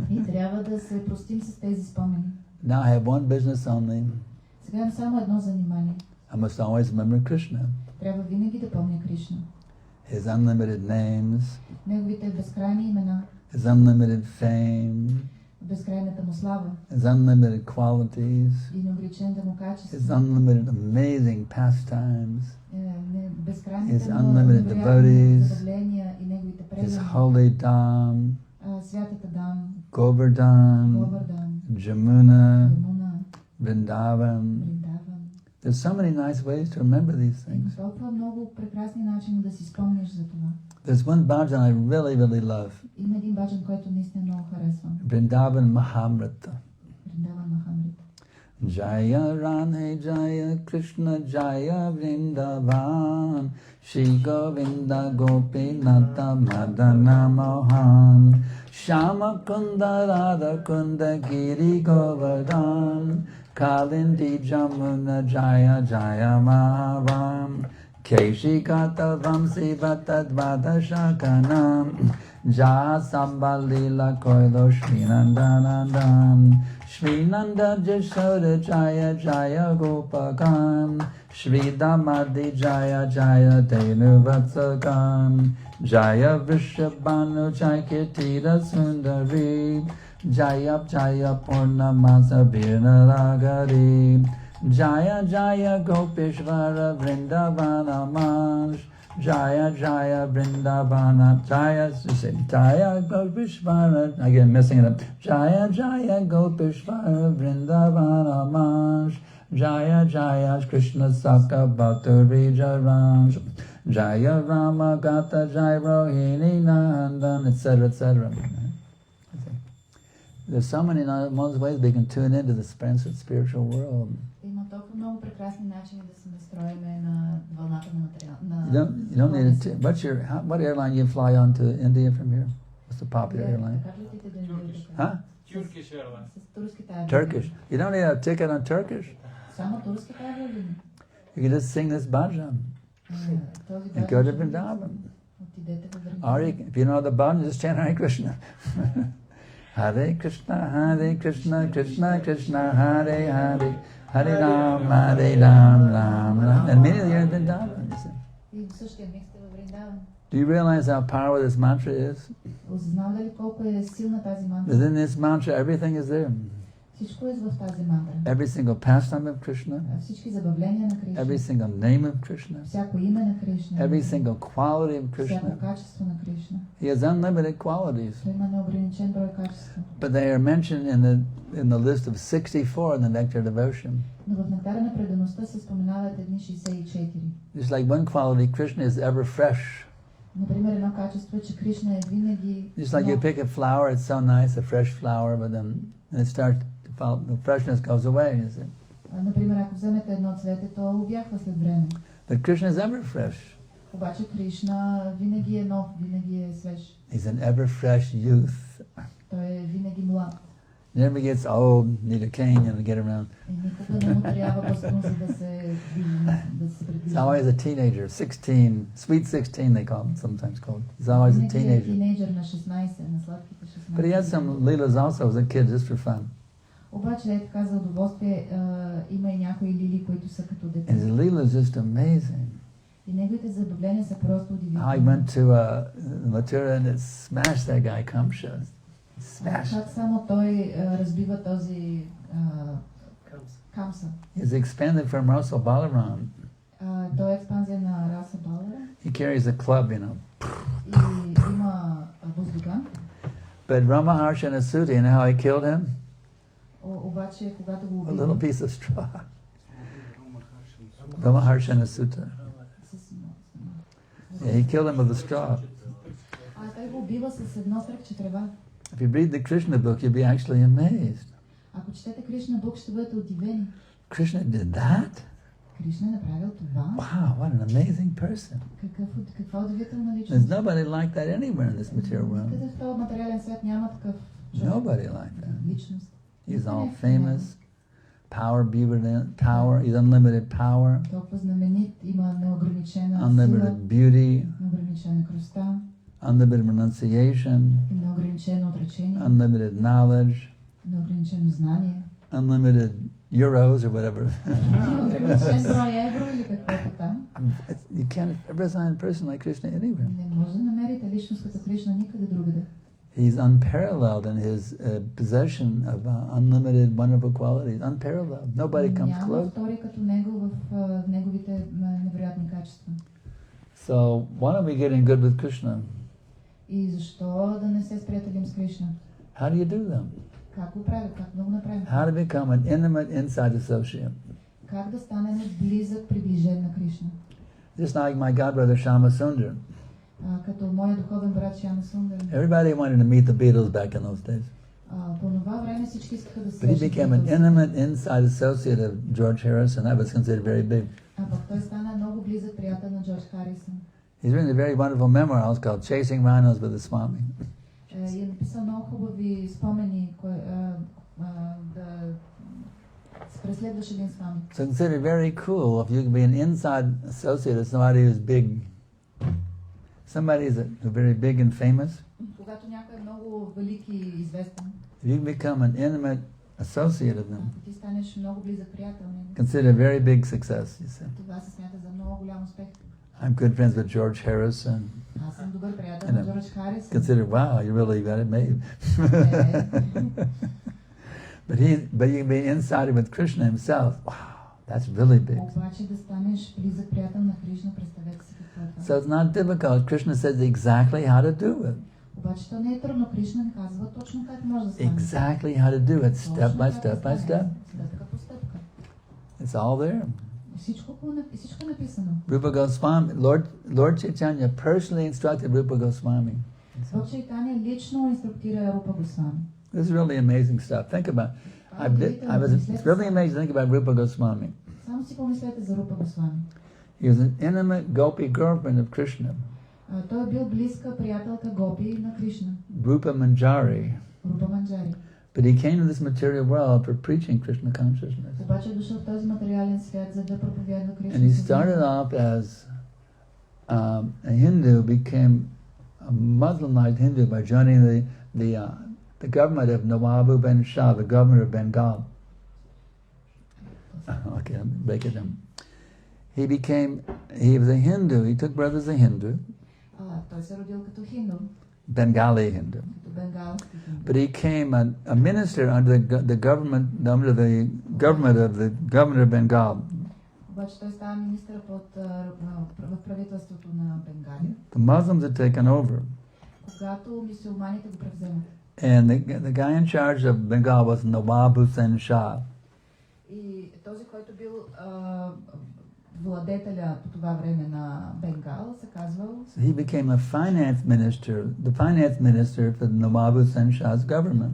И трябва да се простим с тези спомени. Now I have one business only. Сега имам само едно занимание. I must always remember Krishna, Трябва винаги да помня Кришна. His unlimited names, Неговите безкрайни имена, His unlimited fame, безкрайната му слава His unlimited qualities, и неограничените му His качества, unlimited amazing pastimes, безкрайните His му unlimited невероятни devotees, забавления и неговите His предани. holy Dham, Святата Дам, Govardhan, Говардан, Jamuna, Ямуна, Vrindavan. Вриндаван. There's so many nice ways to remember these Има things. толкова много прекрасни начини да си спомниш за това. There's one bhajan I really, really love, Има един баджан, който наистина много харесвам. Vrindavan Mahamrita. Вриндаван Махамрит. Jaya Radhe Jaya Krishna Jaya Vrindavan Shri Govinda Gopinata Madana Mohan Shama Kunda Radha Kunda Giri Govardhan Kalindi Jamuna Jaya Jaya Mahavam Keshikata Vamsi Vatadvada Shakanam Jaha Sambalila Koilo Shrinandanandam Shrinanda Jashoda Jaya Jaya Gopakam Shri Damadi Jaya Jaya Tenu Vatsakam Jaya Vishabhanu Chaikitira Sundari Jaya Jaya Purnamasa Birnaragari Jaya Jaya Gopishvara Vrindavana Manj Jaya Jaya Vrindavana Jaya Jaya Gopishvara, again messing it up. Jaya Jaya Gopishvara Vrindavana Manj Jaya Jaya Krishna Saka Bhaturi Jaranj Jaya Rama Gata Jaya Rohini Nandan, etc., etc. There's so many ways we can tune into the spiritual world. Има толкова много прекрасни начини да се настроиме на вълната на материална. You don't need to. What airline you fly on to India from here? What's the popular airline? Huh? Turkish Airlines. Turkish. You don't need a ticket on Turkish. Само турските авиолинии. You can just sing this bhajan and go to Vrindavan. Отидете в Вриндаvan. Or if you know the bhajan, just chant Hare Krishna. Hare Krishna, Hare Krishna, Krishna Krishna, Hare Hare, Hare Ram, Hare Ram, Ram Ram. And immediately you're in Vrindavan. You see. И в същия миг сте във Вриндаван. Do you realize how powerful this mantra is? Осъзнавате ли колко е силна тази мантра? Within this mantra, everything is there. Всичко е в тази мантра. Every single pastime of Krishna, Всички забавления на Кришна. every single name of Krishna, Всяко име на Кришна. every single quality of Всяко Krishna. качество на Кришна. He has unlimited qualities, Той има неограничен брой качества. but they are mentioned in the list of 64 in the Nectar Devotion. Но в нектара на предаността се споменават едни 64. Just like one quality, Krishna is ever fresh. Например, едно качество е, че Кришна е винаги Just like you pick a flower, it's so nice, a fresh flower, but then it starts to fall, the freshness goes away, you see. Например, ако вземете едно цвете, то увяхва след време. But Krishna is ever fresh. Обаче Кришна винаги е нов, винаги е свеж. He's an ever fresh youth. Той е винаги млад. Never gets old, need a cane, to get around. И никога не му трябва бастун, за да се He's придвижи. always a teenager, 16, sweet 16 they call him, sometimes called. He's always a Винаги е teenager. тинейджър на 16, на сладките 16. But he had some leelas also as a kid, just for fun. Обаче, ето така, за удоволствие, има и някои лили, които са като дете. And his leela is just amazing. И неговите забавления са просто I удивителни. went to Mathura and it smashed that guy, Kamsa. Smashed. Как само той разбива този Камса. He's expanded from Rasa Balaram. Той е експанзия на Раса Балара He carries a club, you know. и има въздуган. But Ramaharsha and Asuti, you know how he killed him? Обаче, когато го A little убива piece of straw. Ramaharsha and Asuta. Yeah, he killed him with a straw. той го убива с едно тръкче трева. If you read the Krishna book, you'll be actually amazed. Ако четете Кришна Бук, ще бъдете удивени. Krishna did that? Кришна е направил това. Wow, what an amazing person. Каква удивителна личност. There's nobody like that anywhere in this material world. Къде в този материален свят няма такъв човек. Nobody like that. Личност. He's all famous, power, he's unlimited power, Толкова знаменит, има неограничена unlimited сила, beauty, неограничена красота, unlimited renunciation, и неограничено отречение, unlimited knowledge, неограничено знание, unlimited euros or whatever. неограничен брой евро или каквото там. You can't represent a person like Krishna anywhere. Не може да намерите личност като Кришна никъде другаде. He's unparalleled in his possession of unlimited wonderful qualities. Unparalleled. Nobody comes Няма close. втори като него в неговите невероятни качества. So why don't we get in good with Krishna? И защо да не се сприятелим с Кришна? How do you do them? Как го правим? Как да го направим? How to become an intimate inside associate? Как да станем близък, приближен на Кришна? Just like my godbrother Shama Sundar. Като моят духовен брат Шяма Сундар. Everybody wanted to meet the Beatles back in those days. По това време всички искаха да се But he became an intimate inside associate of George Harrison. That was considered very big. пък той стана много близък приятел на Джордж Харисън. He's written a very wonderful memoir called Chasing Rhinos with the Swami. И е написал много хубави спомени, да се преследваш един Свами. So considered very cool if you can be an inside associate of somebody who's big. Somebody is very big and famous. Когато някой е много велик и известен, If you can become an intimate associate of them. Ако ти станеш много близък приятел, Consider a very big success, you say. това се смята за много голям успех. I'm good friends with George Harrison. Аз съм добър приятел And на Джордж Харисън. consider, wow, you really got it made. But you can be inside with Krishna himself. Wow, that's really big. Обаче да станеш близък приятел на Кришна, представете си какво е това. So it's not difficult. Krishna says exactly how to do it. Обаче то не е трудно. Кришна ни казва точно как може да стане. Exactly how to do it, step by step by step. Стъпка по стъпка. It's all there. Всичко е написано. Rupa Goswami, Lord Chaitanya personally instructed Rupa Goswami. Бог Чайтания лично инструктира Рупа Госвами. This is really amazing stuff. Think about. It's really amazing to think about Rupa Goswami. Само си помислете за Рупа Госвами. He was an intimate gopi girlfriend of Krishna. Той е бил близка приятелка Гопи на Кришна. Rupa Manjari. Рупа Манджари. But he came to this material world for preaching Krishna consciousness. Обаче дошъл в този материален свят, за да проповядва Кришна. And he started off as a Hindu, became a Muslim-like Hindu by joining the government of Nawab bin Shah, the governor of Bengal. Okay, let me break it down. He was a Hindu. He took birth as a Hindu. Той се родил като хинду. Bengali Hindu. Като бенгалски хинду. But he became a minister under the government of the governor of Bengal. Обаче той става министър в правителството на Бенгалия. The Muslims had taken over. Когато мюсюлманите го превземат. And the guy in charge of Bengal was Nawab Hussain Shah. И този, който бил владетеля по това време на Бенгал, се казвал... So he became a finance minister, the finance minister for the Nawab Hussain Shah's government.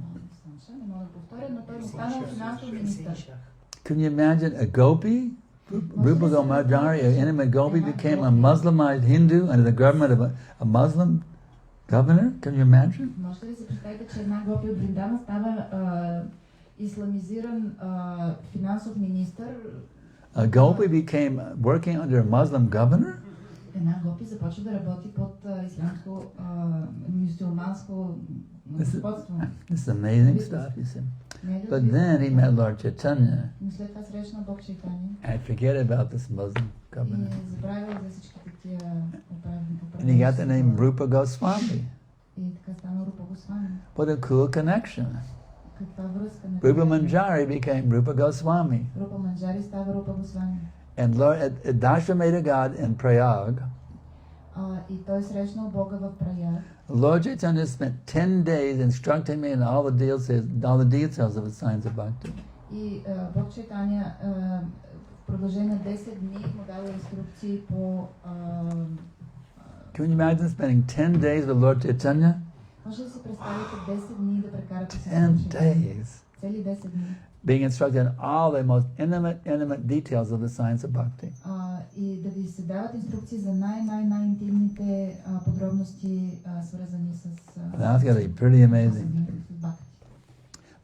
Не мога да повторя, но той станал финансов министър. Can you imagine a gopi? Rupa Goswami, an intimate gopi, became a Muslimized Hindu under the government of a Muslim governor? Can you imagine? Можете ли си представите, че една гопи от Бриндана става исламизиран финансов министър? A gopi became working under a Muslim governor? Една гопи започва да работи под ислямско, мюсюлманско господство. This is amazing stuff, you see. But then he met Lord Chaitanya. Но след това срещна Бог Чайтания. And forget about this Muslim governor. И забравил за всичките тия And he got the name Rupa Goswami. И така стана Рупа Госвами. What a cool connection. Каква връзка на Rupa Manjari became Rupa Goswami. Рупа Манджари става Рупа Госвами. And Lord, at Dashrameta God in Prayag, И той срещнал Бога в Праяг. Lord Chaitanya spent 10 days instructing me in all the details of the science of bhakti. И Бог Чайтания в продължение на 10 дни му дава инструкции по... Can you imagine spending 10 days with Lord Chaitanya? Може да си представите 10 дни да прекарате с 10 Бог Чайтания. days. Цели 10 дни. Being instructed in all the most intimate details of the science of bhakti. И да ви се дават инструкции за най-интимните подробности, свързани с... That's got to be pretty amazing. с бхакти.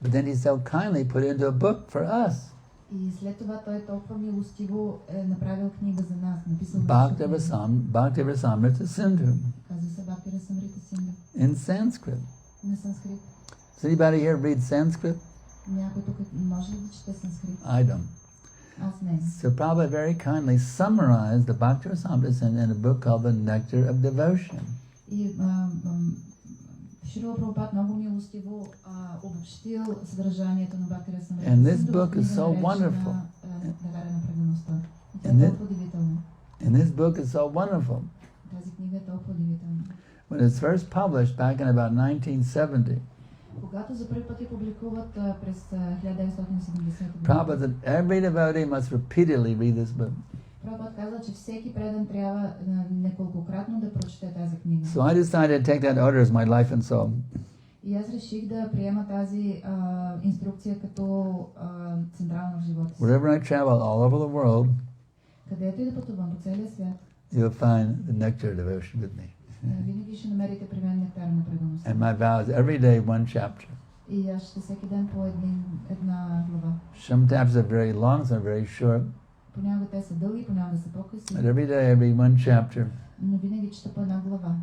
But then he so kindly put it into a book for us. И след това той толкова милостиво е направил книга за нас. Написал Bhakti Rasamrita Sindhu. Казва се Бхакти Расамрита Синдhu. In Sanskrit. На санскрит. Does anybody here read Sanskrit? Някой тук може ли да чете санскрит? I don't. Аз не. So Prabhupada very kindly summarized the Bhakti Rasamrita Sindhu in a book called The Nectar of Devotion. И Шрила Прабхупад много милостиво обобщил съдържанието на Бхакти Расамрита And this Синдhu book is so wonderful. Дарена предаността. Тя And е it- толкова удивителна. And this book is so wonderful. Тази книга е толкова удивителна. When it was first published back in about 1970, Когато за първи път я публикуват през 1970 година, Prabhupada said every devotee must repeatedly read this book. Прабхупад каза, че всеки предан трябва неколкократно да прочете тази книга. So I decided to take that order as my life and soul. И аз реших да приема тази инструкция като централна в живота си. Wherever I travel all over the world, Където и да пътувам по целия свят, you'll find the nectar of devotion with me. винаги ще намерите при мен нектар на предаността. And my vow is every day one chapter. И аз ще всеки ден по една глава. Some chapters are very long, some are very short. Понякога те са дълги, понякога са по-къси. But every day I read one chapter. Но винаги чета по една глава.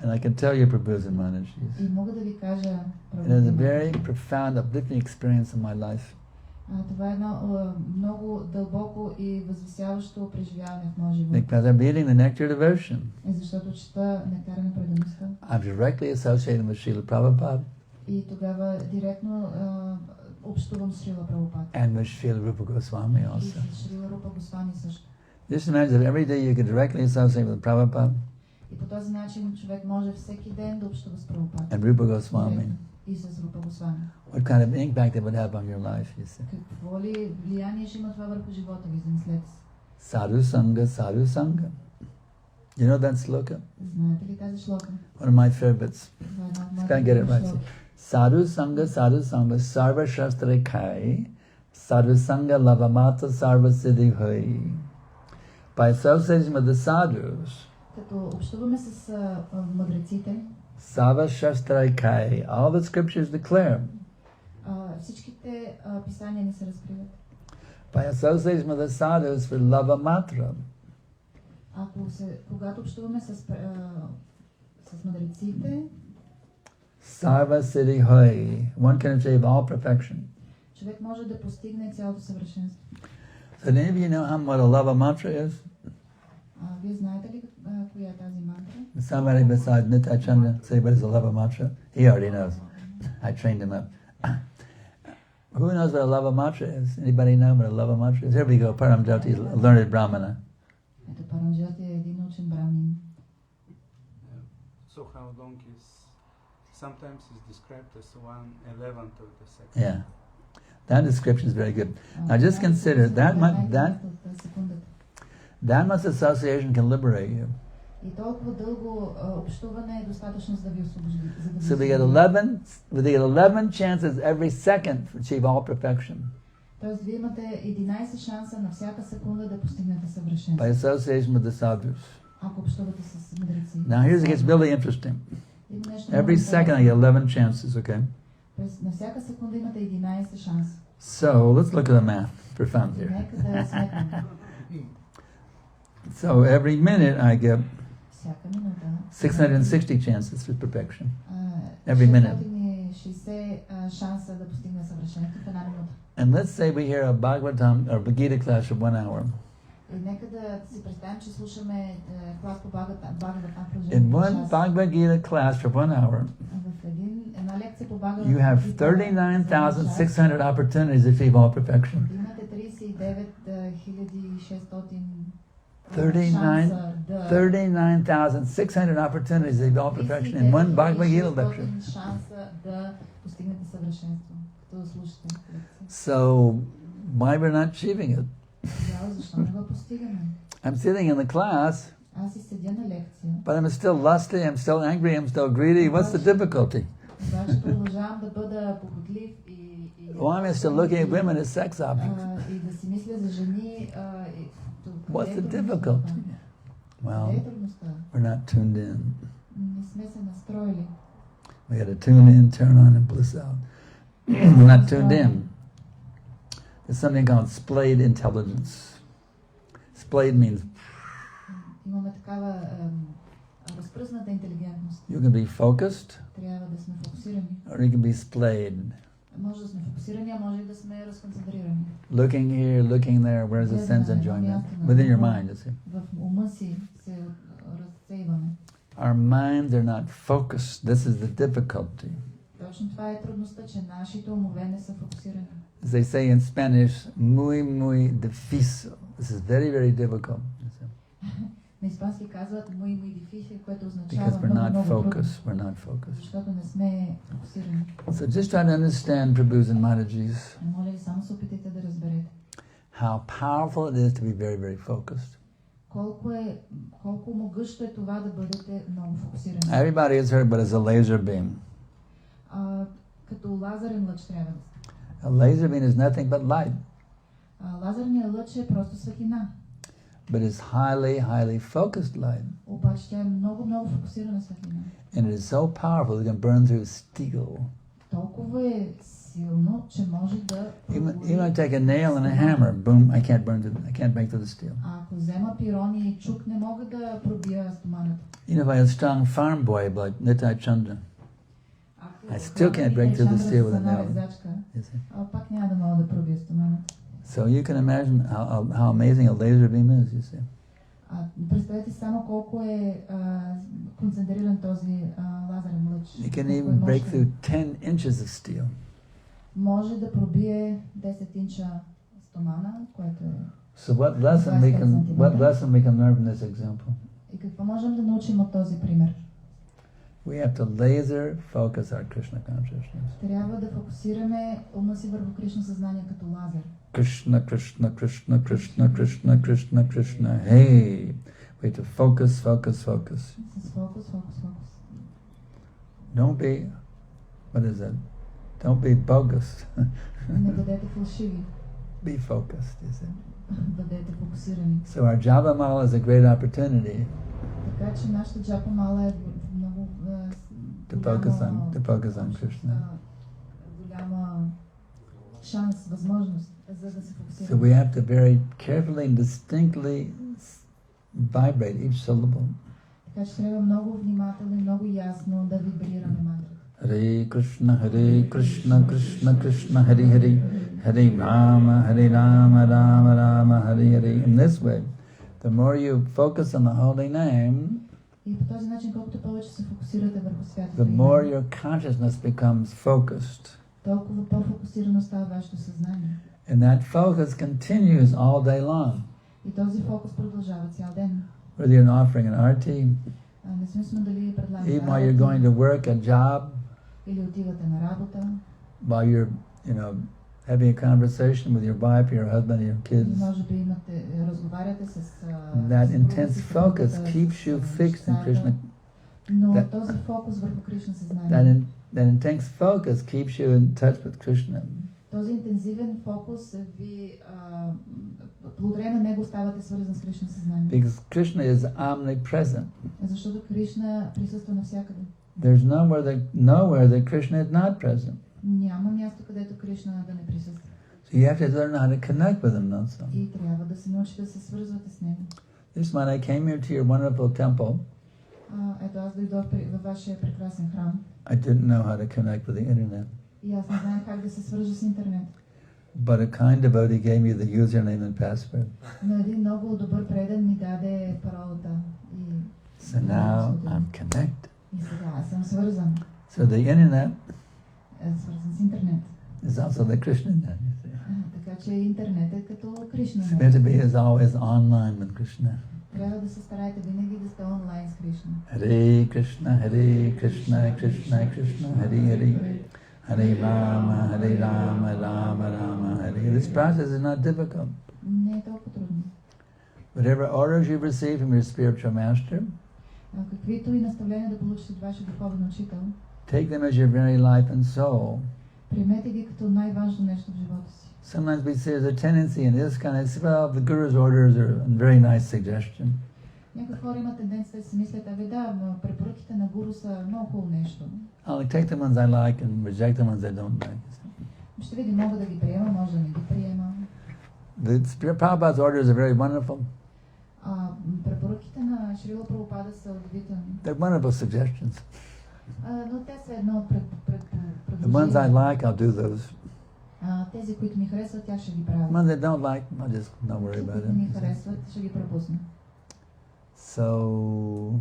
And I can tell you, Prabhu's and Manaj, И мога да ви кажа, it is a very profound, uplifting experience in my life. това е едно много дълбоко и възвисяващо преживяване в моя живот. Because I'm reading the Nectar Devotion. Защото чета Нектара на предаността. I'm directly associated with Srila Prabhupada. И тогава директно общувам с Шрила Прабхупада. And with Srila Rupa Goswami И also. с Шрила Рупа Госвами също. Just imagine that every day you could directly associate with Prabhupada И по този начин човек може всеки ден да общува с Прабхупада. and Rupa Goswami. И с Рупа Госвами. What kind of impact it would have on your life, you see. Какво ли влияние ще има това върху живота ви, замислете се. Sadhu Sangha, Sadhu Sangha. You know that sloka? Знаете ли тази шлока? One of my favorites. Това е една от Just gotta get it right. шлоки. Sadhu Sangha, Sarva Shastra Kai, Sadhu Sangha Lavamata Sarva Siddhi Hai. By association with the sadhus, Като общуваме с мъдреците, Sarva Shastra Kai, all the scriptures declare. всичките писания ни се разкриват. By association with the sadhus for Lavamatra. Когато общуваме с мъдреците, Sarva Siddhi Hai, one can achieve all perfection. човек може да постигне цялото съвършенство. So any of you know what a lava mantra is? Вие знаете ли коя е тази мантра? Somebody besides Nitai Chandra say what is a lava mantra? He already knows. I trained him up. Who knows what a lava mantra is? Anybody know what a lava mantra is? Here we go. Paramjyoti, learned Brahmana. Ето Парамджати е един учен брамин. So how long is sometimes is described as 1/11 of the second. Yeah. That description is very good. Now just consider that much association can liberate you. И толкова дълго общуване е достатъчно за да ви освободи. So we get 11 chances every second to achieve all perfection. Тоест вие имате 11 шанса на всяка секунда да постигнете съвършенство. By association with the sadhus. Ако общувате с мъдреци. Now here's it gets really interesting. Every second I get 11 chances, okay? На всяка секунда имате 11 шанса. So let's look at the math profound here. Нека да сметнем. So every minute I get Всяка минута. 660 chances for perfection. Every minute. 660 шанса да постигне съвършенство в една минута. And let's say we hear a Bhagavatam or Gita class for 1 hour. И нека да си представим, че слушаме клас по Бхагавад. In one Bhagavad Gita class for 1 hour, В една лекция по Бхагавад you have 39,600 opportunities to achieve all perfection. имате 39,600 39,600 opportunities to achieve all perfection in one Bhagavad Gita lecture. шанса да постигнете съвършенство, като слушате лекция. So why we're not achieving it? Защо не го постигаме? I'm sitting in the class, Аз си седя на лекция. but I'm still lusty, I'm still angry, I'm still greedy. What's the difficulty? Обаче продължавам да бъда похотлив и Why am I still looking at women as sex objects? и да си мисля за жени. What's the difficulty? Well, Къде е трудността? we're not tuned in. Не сме се настроили. We got to tune in, turn on, and bliss out. We're not tuned in. There's something called splayed intelligence. Splayed means Имаме такава разпръсната интелигентност. you can be focused Трябва да сме фокусирани. or you can be splayed. Може да сме фокусирани, а може и да сме разконцентрирани. Looking here, looking there, where's the sense enjoyment? Within your mind, you see. В ума си се разсейваме. Our minds are not focused. This is the difficulty. Точно това е трудността, че нашите умове не са фокусирани. As they say in Spanish, muy difícil. This is very, very difficult. На испански казват muy difícil, което означава Because we're not много трудно. focused. We're not focused. Защото не сме фокусирани. So just try to understand, Prabhus and Mataji's, Моля ви, само се опитайте да разберете how powerful it is to be very, very focused. колко могъщо е това да бъдете много фокусирани. Everybody has heard what is a laser beam. Като лазерен лъч трябва да сте. A laser beam is nothing but light, Лазерният лъч е просто светлина. but it's highly focused light. Обаче тя е много фокусирана светлина. And it is so powerful it can burn through steel. Толкова е силно, че може да Even I take a nail and a hammer, boom, I can't break through the steel. Ако взема пирон и чук, не мога да пробия стоманата. Even if I had a strong farm boy like Nitai Chandra, I still can't break through the steel with a nail. You see? Пак няма да мога да пробия стоманата. So you can imagine how amazing a laser beam is, you see. Представете само колко е концентриран този лазерен лъч. You can even break through 10 inches of steel. Може да пробие 10 инча стомана, което е. So what lesson we can learn from this example? И какво можем да научим от този пример? We have to laser focus our Krishna consciousness. Трябва да фокусираме ума си върху Кришна съзнание като лазер. Krishna, Krishna, Krishna, Krishna, Krishna, Krishna, Krishna. Hey, we have to focus. С фокус. Don't be, what is that? Don't be bogus. Не бъдете фалшиви. Be focused, you see. Бъдете фокусирани. So our Japa mala is a great opportunity Така че нашата джапа мала е много to focus on Krishna. Голяма шанс, възможност, за да се So фокусираме. we have to very carefully and distinctly vibrate each syllable. Така че трябва много внимателно и много ясно да вибрираме мантрата. Hare Krishna, Krishna Krishna, Hare Hare, Hare Rama, Rama Rama, Hare Hare. In this way, the more you focus on the holy name, И по този начин, колкото повече се фокусирате върху святото the име, more your consciousness becomes focused. толкова по-фокусирано става вашето съзнание. And that focus continues all day long. И този фокус продължава цял ден. Whether you're offering an arti, Независимо дали предлагате even while you're going to work a job, или отивате на работа, while you're, having a conversation with your wife, your husband, your kids, може би разговаряте с that съпруга intense си, focus съпругата, keeps you с fixed in Krishna. Но този фокус върху Кришна съзнание, That intense focus keeps you in touch with Krishna. този интензивен фокус ви благодарение на него ставате свързан с Кришна съзнание. Because Krishna is omnipresent. Защото Кришна присъства навсякъде. There's nowhere that Krishna is not present. Няма място, където Кришна да не присъства. So you have to learn how to connect with him also. И трябва да се научите да се свързвате с него. This when I came here to your wonderful temple, Ето аз дойдох във вашия прекрасен храм. I didn't know how to connect with the internet. И аз не знаех как да се свържа с интернет. But a kind devotee gave me the username and password. Но един много добър предан ми даде паролата. So now I'm connected. И сега аз съм свързан. So the internet Свързан с интернет. is also the Krishna net, you see. Така че интернет е като Кришна. It's meant to be is always online with Krishna. Трябва да се стараете винаги да сте онлайн с Кришна. Hare Krishna, Krishna Krishna, Hare Hare. Hare Rama, Rama Rama, Hare. This process is not difficult. Не е толкова трудно. Whatever orders you receive from your spiritual master, Каквито и наставления да получите от вашия духовен учител, take them as your very life and soul. приемете ги като най-важно нещо в живота си. Sometimes we see there's a tendency in this kind of, well, the Guru's orders are a very nice suggestion. Някои хора имат тенденция да си мислят, препоръките на гуру са много хубаво нещо. I'll take the ones I like and reject the ones I don't like. Ще види, мога да ги приема, може да не ги приема. The Prabhupada's orders are very wonderful. Препоръките на Шрила Прабхупада са удивителни. They're wonderful suggestions. Но те са едно от The ones I like, I'll do those. Тези, които ми харесват, тях ще ги The правя. ones I don't like, I'll just not worry about Които ми it. харесват, ще ги пропусна. So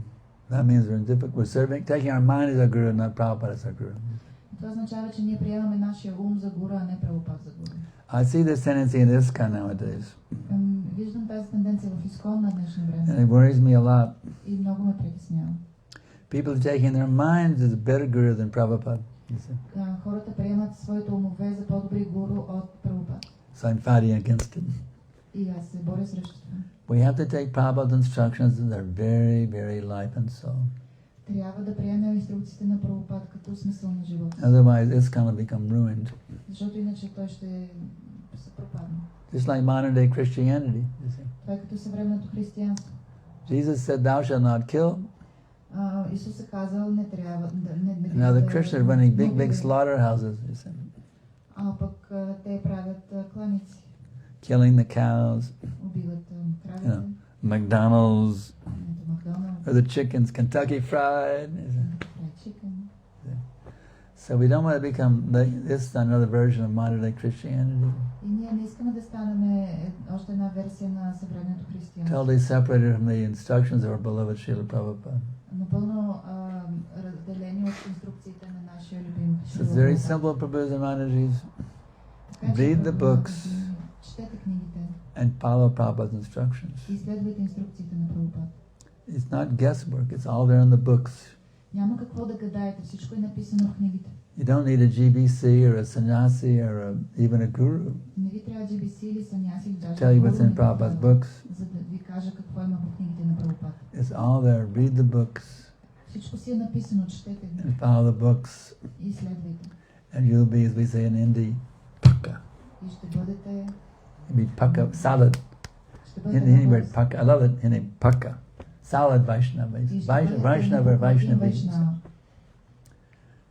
that means we're serving, taking our mind as our guru, not Prabhupada as our guru. Това означава, че ние приемаме нашия ум за гура, а не Прабхупад за гура. I see this tendency in ISKCON nowadays, Виждам тази тенденция в ИСКОН на днешно and време it worries me a lot. и много ме притеснява. People are taking their minds as a better guru than Prabhupada. You see? Хората приемат своите умове за по-добри гуру от Прабхупад. So I'm fighting against it. И аз се боря срещу това. We have to take Prabhupada's instructions as their very, very life and soul. Трябва да приемем инструкциите на Прабхупад като смисъл на живота. Otherwise, it's going to become ruined. Защото иначе той ще се пропадне. Just like modern day Christianity. You see? Това е като съвременното християнство. Jesus said, "Thou shalt not kill." Исус е казал, не трябва Now the Christians are running big slaughterhouses. You see? А пък те правят кланици, killing the cows, убиват кравите, Yeah. McDonald's, ето Макдоналдс, or the chickens, Kentucky Fried. fried chicken. So we don't want to become this another version of modern day Christianity, И ние не искаме да станем още една версия на съвременното християнство. totally separated from the instructions of our beloved Srila Prabhupada. Напълно разделени от инструкциите на нашия любим So it's very simple, Prabhu's and Manaji's. Read the books четете книгите and follow Prabhupada's instructions. и следвайте инструкциите на Прабхупад. It's not guesswork, it's all there in the books. Няма какво да гадаете, всичко е написано в книгите. You don't need a GBC or a sannyasi or even a guru Не ви трябва GBC или саняси или даже tell you what's in гуру, Prabhupada's books. за да ви кажа какво има в книгите на Прабхупад. It's all there. Read the books Всичко си е написано, четете ги and follow the books, и следвайте. and you'll be, as we say in Hindi, pakka. И ще бъдете... You'll be pakka, solid. Ще In бъдете the Hindi word много- pakka, I love it in Hindi, pakka. Solid Vaishnava. и ще бъдете Vaishnava, непоколебим Vaishnava. вайшнава.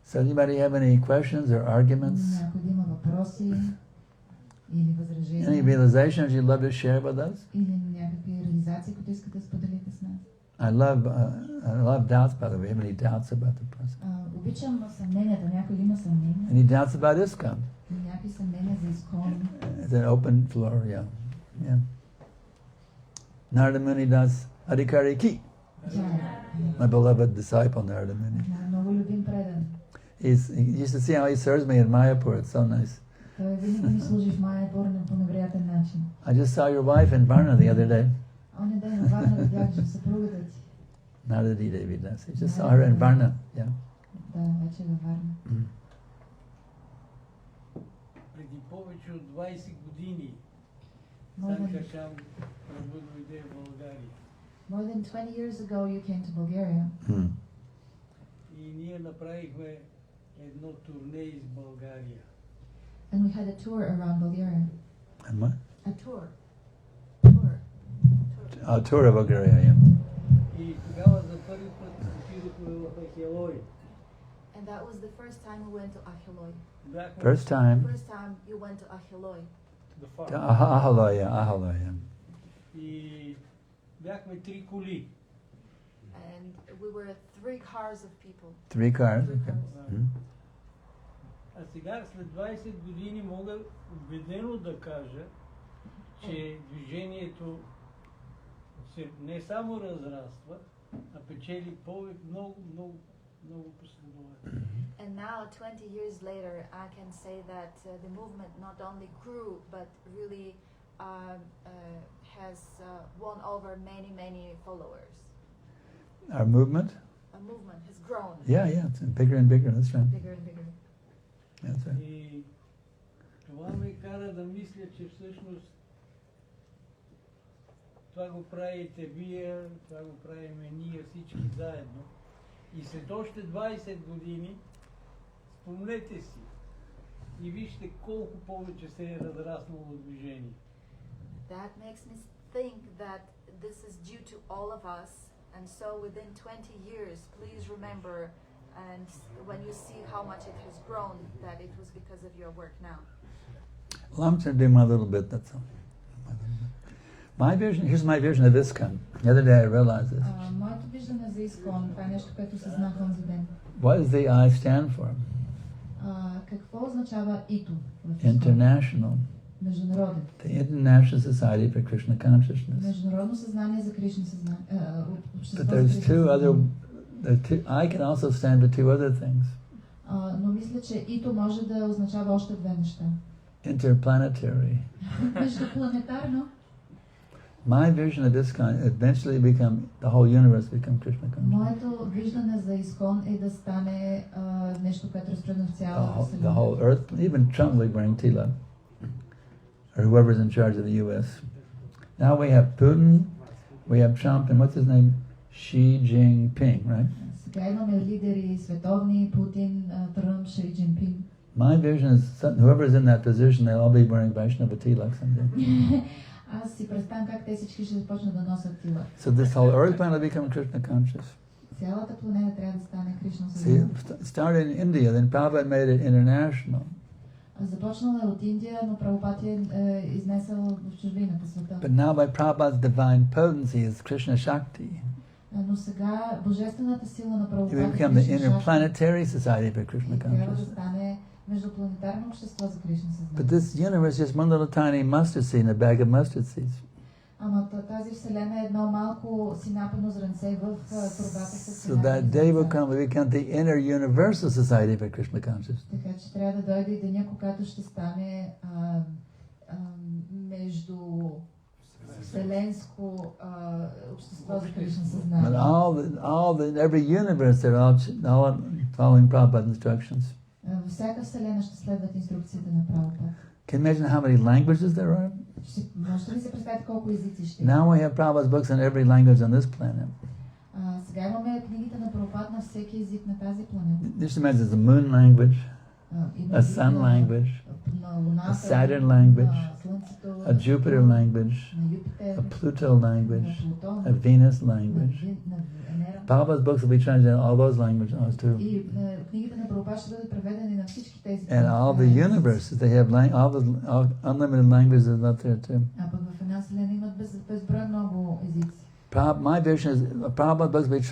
So anybody have any questions or arguments? Някой да има въпроси или Any възражения, realizations you'd love to share with us? или някакви реализации, които искате да споделите с нас. I love doubts, by the way. Have any doubts about the process? Обичам съмненията. Някой има съмнения? Any doubts about ISKCON? Някакви съмнения за изкон? It's an open floor, yeah. Narada Muni das Adhikari ki. My beloved disciple Narada Muni. Много любим предан. You used to see how he serves me in Mayapur. It's so nice. Той винаги ми служи в Майяпур по невероятен начин. I just saw your wife in Varna the other day. Оня ден във Варна видях съпругата ти. Narada Devi das. I just saw her in Varna. Yeah. Да, вече във Варна. Преди повече от 20 години More than, Санкаршан дойде в България. more than 20 years ago you came to Bulgaria. И ние направихме едно турне из България. And we had a tour around Bulgaria. And what? A tour. A tour of Bulgaria, yeah. И тогава за първи път отидохме в Ахилой. And that was the first time we went to Achiloi. Бяхме First time. First time you went to Achiloi. the farm. Ahaloya. И бяхме 3 коли. And we were 3 cars of people. 3 cars. Three Okay. cars. А сега след 20 години мога убедено да кажа, че движението се не само разраства, а печели много последователи. And now, 20 years later, I can say that the movement not only grew, but really has won over many followers. Our movement? A movement has grown Yeah, it's bigger and bigger. That's right. bigger and bigger. That's right. И това ме кара да мисля, че всъщност това го правите вие, това го правим ние всички заедно. И след още 20 години, спомнете си и вижте колко повече се е разраснало движение. That makes me think that this is due to all of us, and so within 20 years, please remember, and when you see how much it has grown, that it was because of your work now. Well, I'm going to do my little bit, that's all. My vision, here's my vision of ISKCON. The other day I realized this. Моето виждане за изкон, това е нещо, което съзнах онзи ден. What does the I stand for? Какво означава ИТО? International. Международен. The International Society for Krishna Consciousness. Международно съзнание за Кришна съзнание. But there's two other, I can also stand for two other things. Но мисля, че ИТО може да означава още 2 неща. Interplanetary. Междупланетарно. My vision of ISKCON eventually become, the whole universe become Krishna consciousness. Моето виждане за изкон е да стане нещо, което е разпределено в цялата The Вселена. whole earth, even Trump will be wearing tilak, or whoever's in charge of the U.S. Now we have Putin, we have Trump, and what's his name? Xi Jinping, right? Сега имаме лидери световни, Путин, Тръмп, Ши Джинпинг. My vision is whoever's in that position, they'll all be wearing Vaishnava tilak someday. Аз си представям как те всички ще започнат да носят тила. So this whole earth planet will become Krishna conscious. Цялата планета трябва да стане Кришна See, съзнание. it started in India, then Prabhupada made it international. Започнала е от Индия, но Прабхупад е изнесъл в чужбина по света. But now by Prabhupada's divine potency is Krishna Shakti. Но сега божествената сила на It Прабхупад will become the interplanetary society for Krishna трябва да consciousness. стане междупланетарно общество за Кришна But съзнание. this universe is just one little tiny mustard seed in a bag of mustard seeds. Ама тази вселена е едно малко синапено зранце в турбата с So that day will come, we become the inner universal society for Krishna consciousness. Така че трябва да дойде и деня, когато ще стане между вселенско общество за Кришна съзнание. But every universe, they're all following Prabhupada's instructions. Във всяка вселена ще следват инструкциите на Прабхупада. Can you imagine how many languages there are? Можете ли си представите колко езици ще Now we have Prabhupada's books in every language on this planet. Сега имаме книгите на Прабхупад на всеки език на тази планета. Just imagine there's a moon language, a sun language, a Saturn language, a Jupiter language, a Pluto language, a Venus language. Prabhupada's books will be translated in all those languages too. И книгите на Прабхупад ще бъдат преведени на всички тези. And all the universes, they have all the unlimited languages out there too. А пък в една вселена имат безброй много езици. My vision is Prabhupada's books will be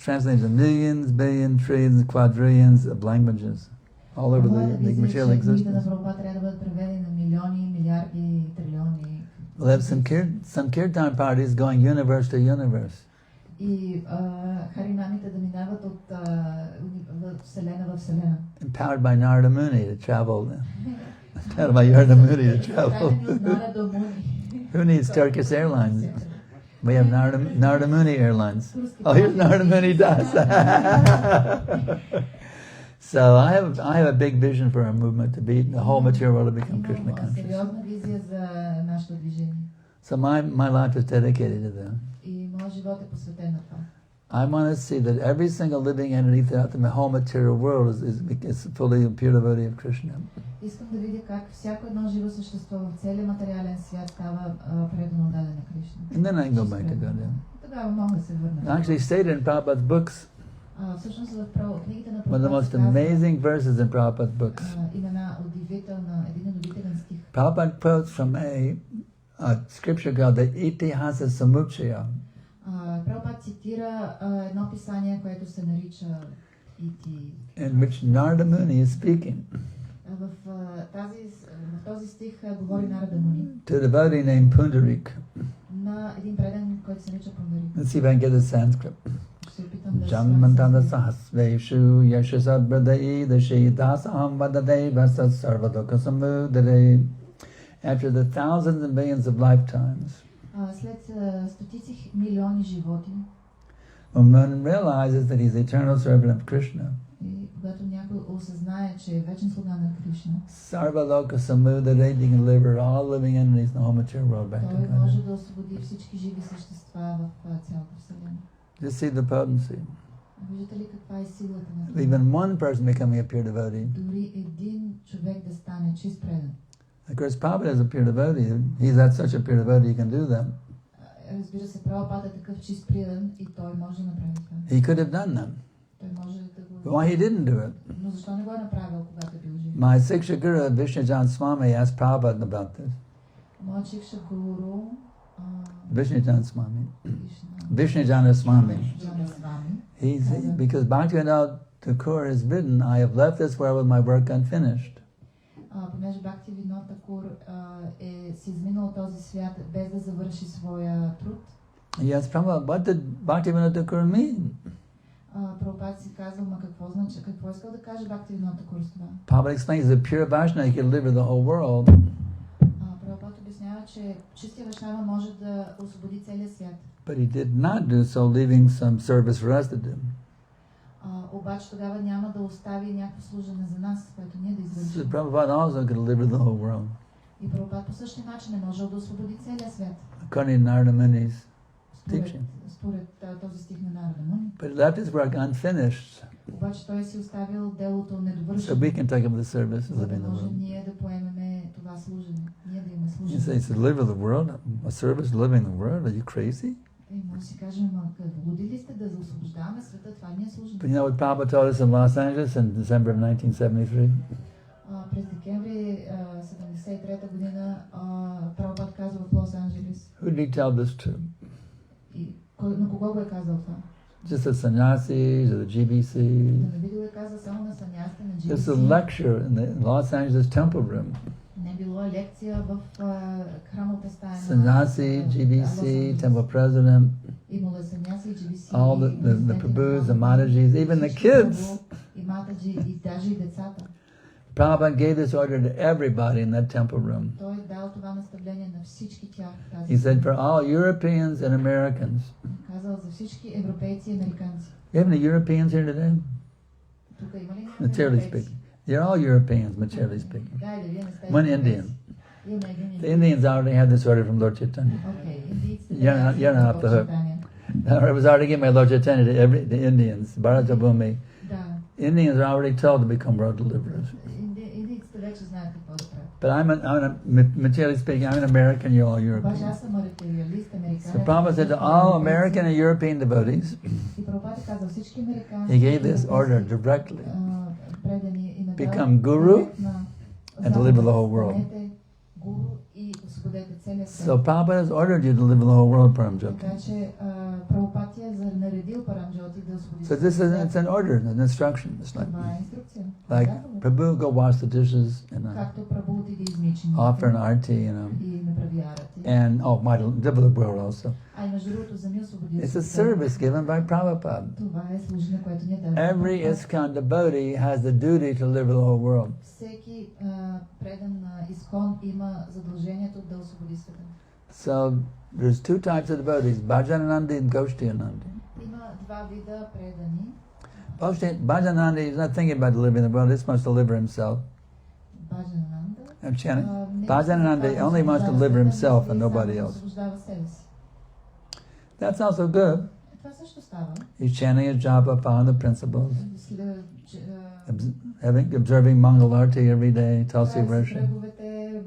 translated in millions, billions, trillions, quadrillions of languages all over the material existence. We'll have some kirtan parties going universe to universe. И харинамите да минават от вселена в вселена. Empowered by Narada Muni to travel. Empowered by Narada Muni to travel. Who needs Turkish Airlines? We have Narada Muni Airlines. Oh, here's Narada Muni Das. So I have a big vision for our movement to be the whole material world to become Krishna conscious. Сериозна визия за нашето движение. So my life is dedicated to that. И моят живот е посветен на това. I want to see that every single living entity throughout the whole material world is fully a pure devotee of Krishna. Искам да видя как всяко едно живо същество в целия материален свят става предано даден на Кришна. And then I can go back to God. Тогава мога да се върна. Actually stated in Prabhupada's books, всъщност в книгите на one of the most amazing verses in Prabhupada's books. Има един удивителен стих. Prabhupada quotes from a scripture called the Itihasa Samuchaya. Прабхупад цитира едно писание, което се нарича Ити. In which Narada Muni is speaking. В този стих говори Нарада Муни. To a devotee named Pundarik. На един предан, който се нарича Пундарик. Let's see if I can get the Sanskrit. Jammantana sahasveshu yashasad bradai dashi dasam vadade vasat sarvadoka samudare. After the thousands and billions of lifetimes, след стотици милиони животи, when one realizes that he's the eternal servant of Krishna, и когато някой осъзнае, че е вечен слуга на Кришна, Sarvaloka Samudare, he can deliver all living entities in the whole material world back to той God. може да освободи всички живи същества в цялата вселена. Just see the potency. Виждате ли каква е силата на това? Even one person becoming a pure devotee. Дори един човек да стане чист предан. Of course, Prabhupada is a pure devotee. He's not such a pure devotee, he can do that. Разбира се, Прабхупад е такъв чист предан и той може да направи това. He could have done that. Той може да го... But why he didn't do it? Но защо не го е направил, когато е бил жив? My Siksha Guru, Vishnujan Swami, asked Prabhupada about this. Моят Шикша Гуру... Vishnujan Swami. Vishnujana Swami. Because Bhaktivinoda Thakur has written, I have left this world with my work unfinished. Понеже Бхактивинод Такур си изминал този свят без да завърши своя труд. Yes, Prabhupada, what did Bhaktivinoda Thakur mean? Прабхупад си казал, ма какво искал да каже Бхактивинод Такур с това? Prabhupada explains that pure Vaishnava he can deliver the whole world. Прабхупад обяснява, че чистия Вайшнава може да освободи целия свят. But he did not do so, leaving some service for us to do. Обаче тогава няма да остави някакво служене за нас, което ние да извършим. So Prabhupada also could deliver the whole world. И Прабхупад по същия начин е можел да освободи целия свят. According to Narada Muni's teaching. Според този стих на Нарада Муни. But he left his work unfinished. Обаче той си оставил делото недовършено. So we can take up the service of За да living the може world. ние да поемеме това служене. Ние да имаме You say служене. to deliver the world, a service living the world, are you crazy? Може да си кажем, луди ли сте да освобождаваме света, това ни е служене. But you know what Prabhupada told us in Los Angeles in December of 1973? През декември 73-та година Прабхупад казва в Лос-Анджелес. Who did he tell this to? И на кого го е казал това? Just the sannyasis or the GBC? Не би го е казал само на санясите на It's a GBC. lecture in the Los Angeles temple room. Не било лекция в храмовата стая. Sannyasi, GBC, temple president, Имало е саняси, GBC, all the Prabhus, the Matajis, even the kids. И матаджи, и даже и децата. Prabhupada gave this order to everybody in that temple room. Той дал това наставление на всички тях. He said for all Europeans and Americans. Казал за всички европейци и американци. You have any Europeans here today? Тук има ли Materially speaking. You're all Europeans, materially speaking. Да, или вие не сте One европейци. Indian. Има един The Indians already had this order from Lord Chaitanya. Окей, индийците. You're not off the hook. It was already given by Lord Chaitanya to the Indians. Bharata-bhumi. Да. Indians are already told to become world deliverers. Индийците вече знаят какво да правят. But materially speaking, I'm an American, you're all Обаче European. аз съм материалист, американец. So Prabhupada said to all American and European devotees, И Прабхупада каза всички американци. he gave this order directly. Предани и надал Become guru and deliver the whole world. Гуру и освободете целия свет. So Prabhupada has ordered you to deliver the whole world, Paramjyoti. Така че Прабхупада е наредил Парамджоти да освободи. So this is it's an order, an instruction. It's like Това е инструкция. like Prabhu, go wash the dishes and Както Прабху отиде измичи offer an arti, и направи арати. and might deliver the world also. А и между другото за ми освободи. It's a service given by Prabhupada. Това е служение, което ни дава. Every ISKCON devotee has the duty to deliver the whole world. Всеки предан на Искон има задължението да освободи света. So there's two types of devotees, Bhajananandi and Goshtianandi. Има два вида предани. Bhajananandi is not thinking about delivering the world, he just wants to deliver himself. Bhajananda. I'm chanting. Bhajananandi only wants to deliver himself and nobody else. That's also good. Това също става. He's chanting his japa, following the principles, След observing Mangalarti every day, Tulsi прави си worship. кръговете,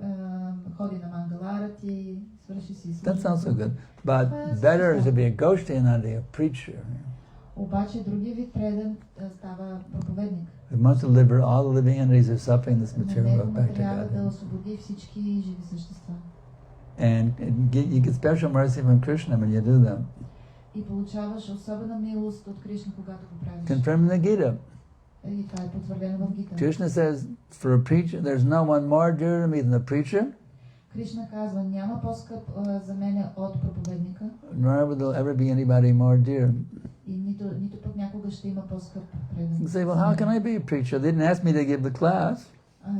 ходи на Мангаларати, свърши си That's службата. also good. But better is to be a Goshtianandi, a preacher. Обаче другия вид предан става проповедник. He must deliver all the living entities who are suffering this На material него world му back to трябва да God. освободи всички живи същества. And you get special mercy from Krishna when you do that. И получаваш особена милост от Кришна, когато го правиш. Confirmed in the Gita. И това е потвърдено в Гита. Krishna says, for a preacher, there's no one more dear to me than the preacher, Кришна казва, няма по-скъп за мене от проповедника nor will there ever be anybody more dear. и нито пък някога ще има по-скъп You предан. say, well, how can I be a preacher? They didn't ask me to give the class.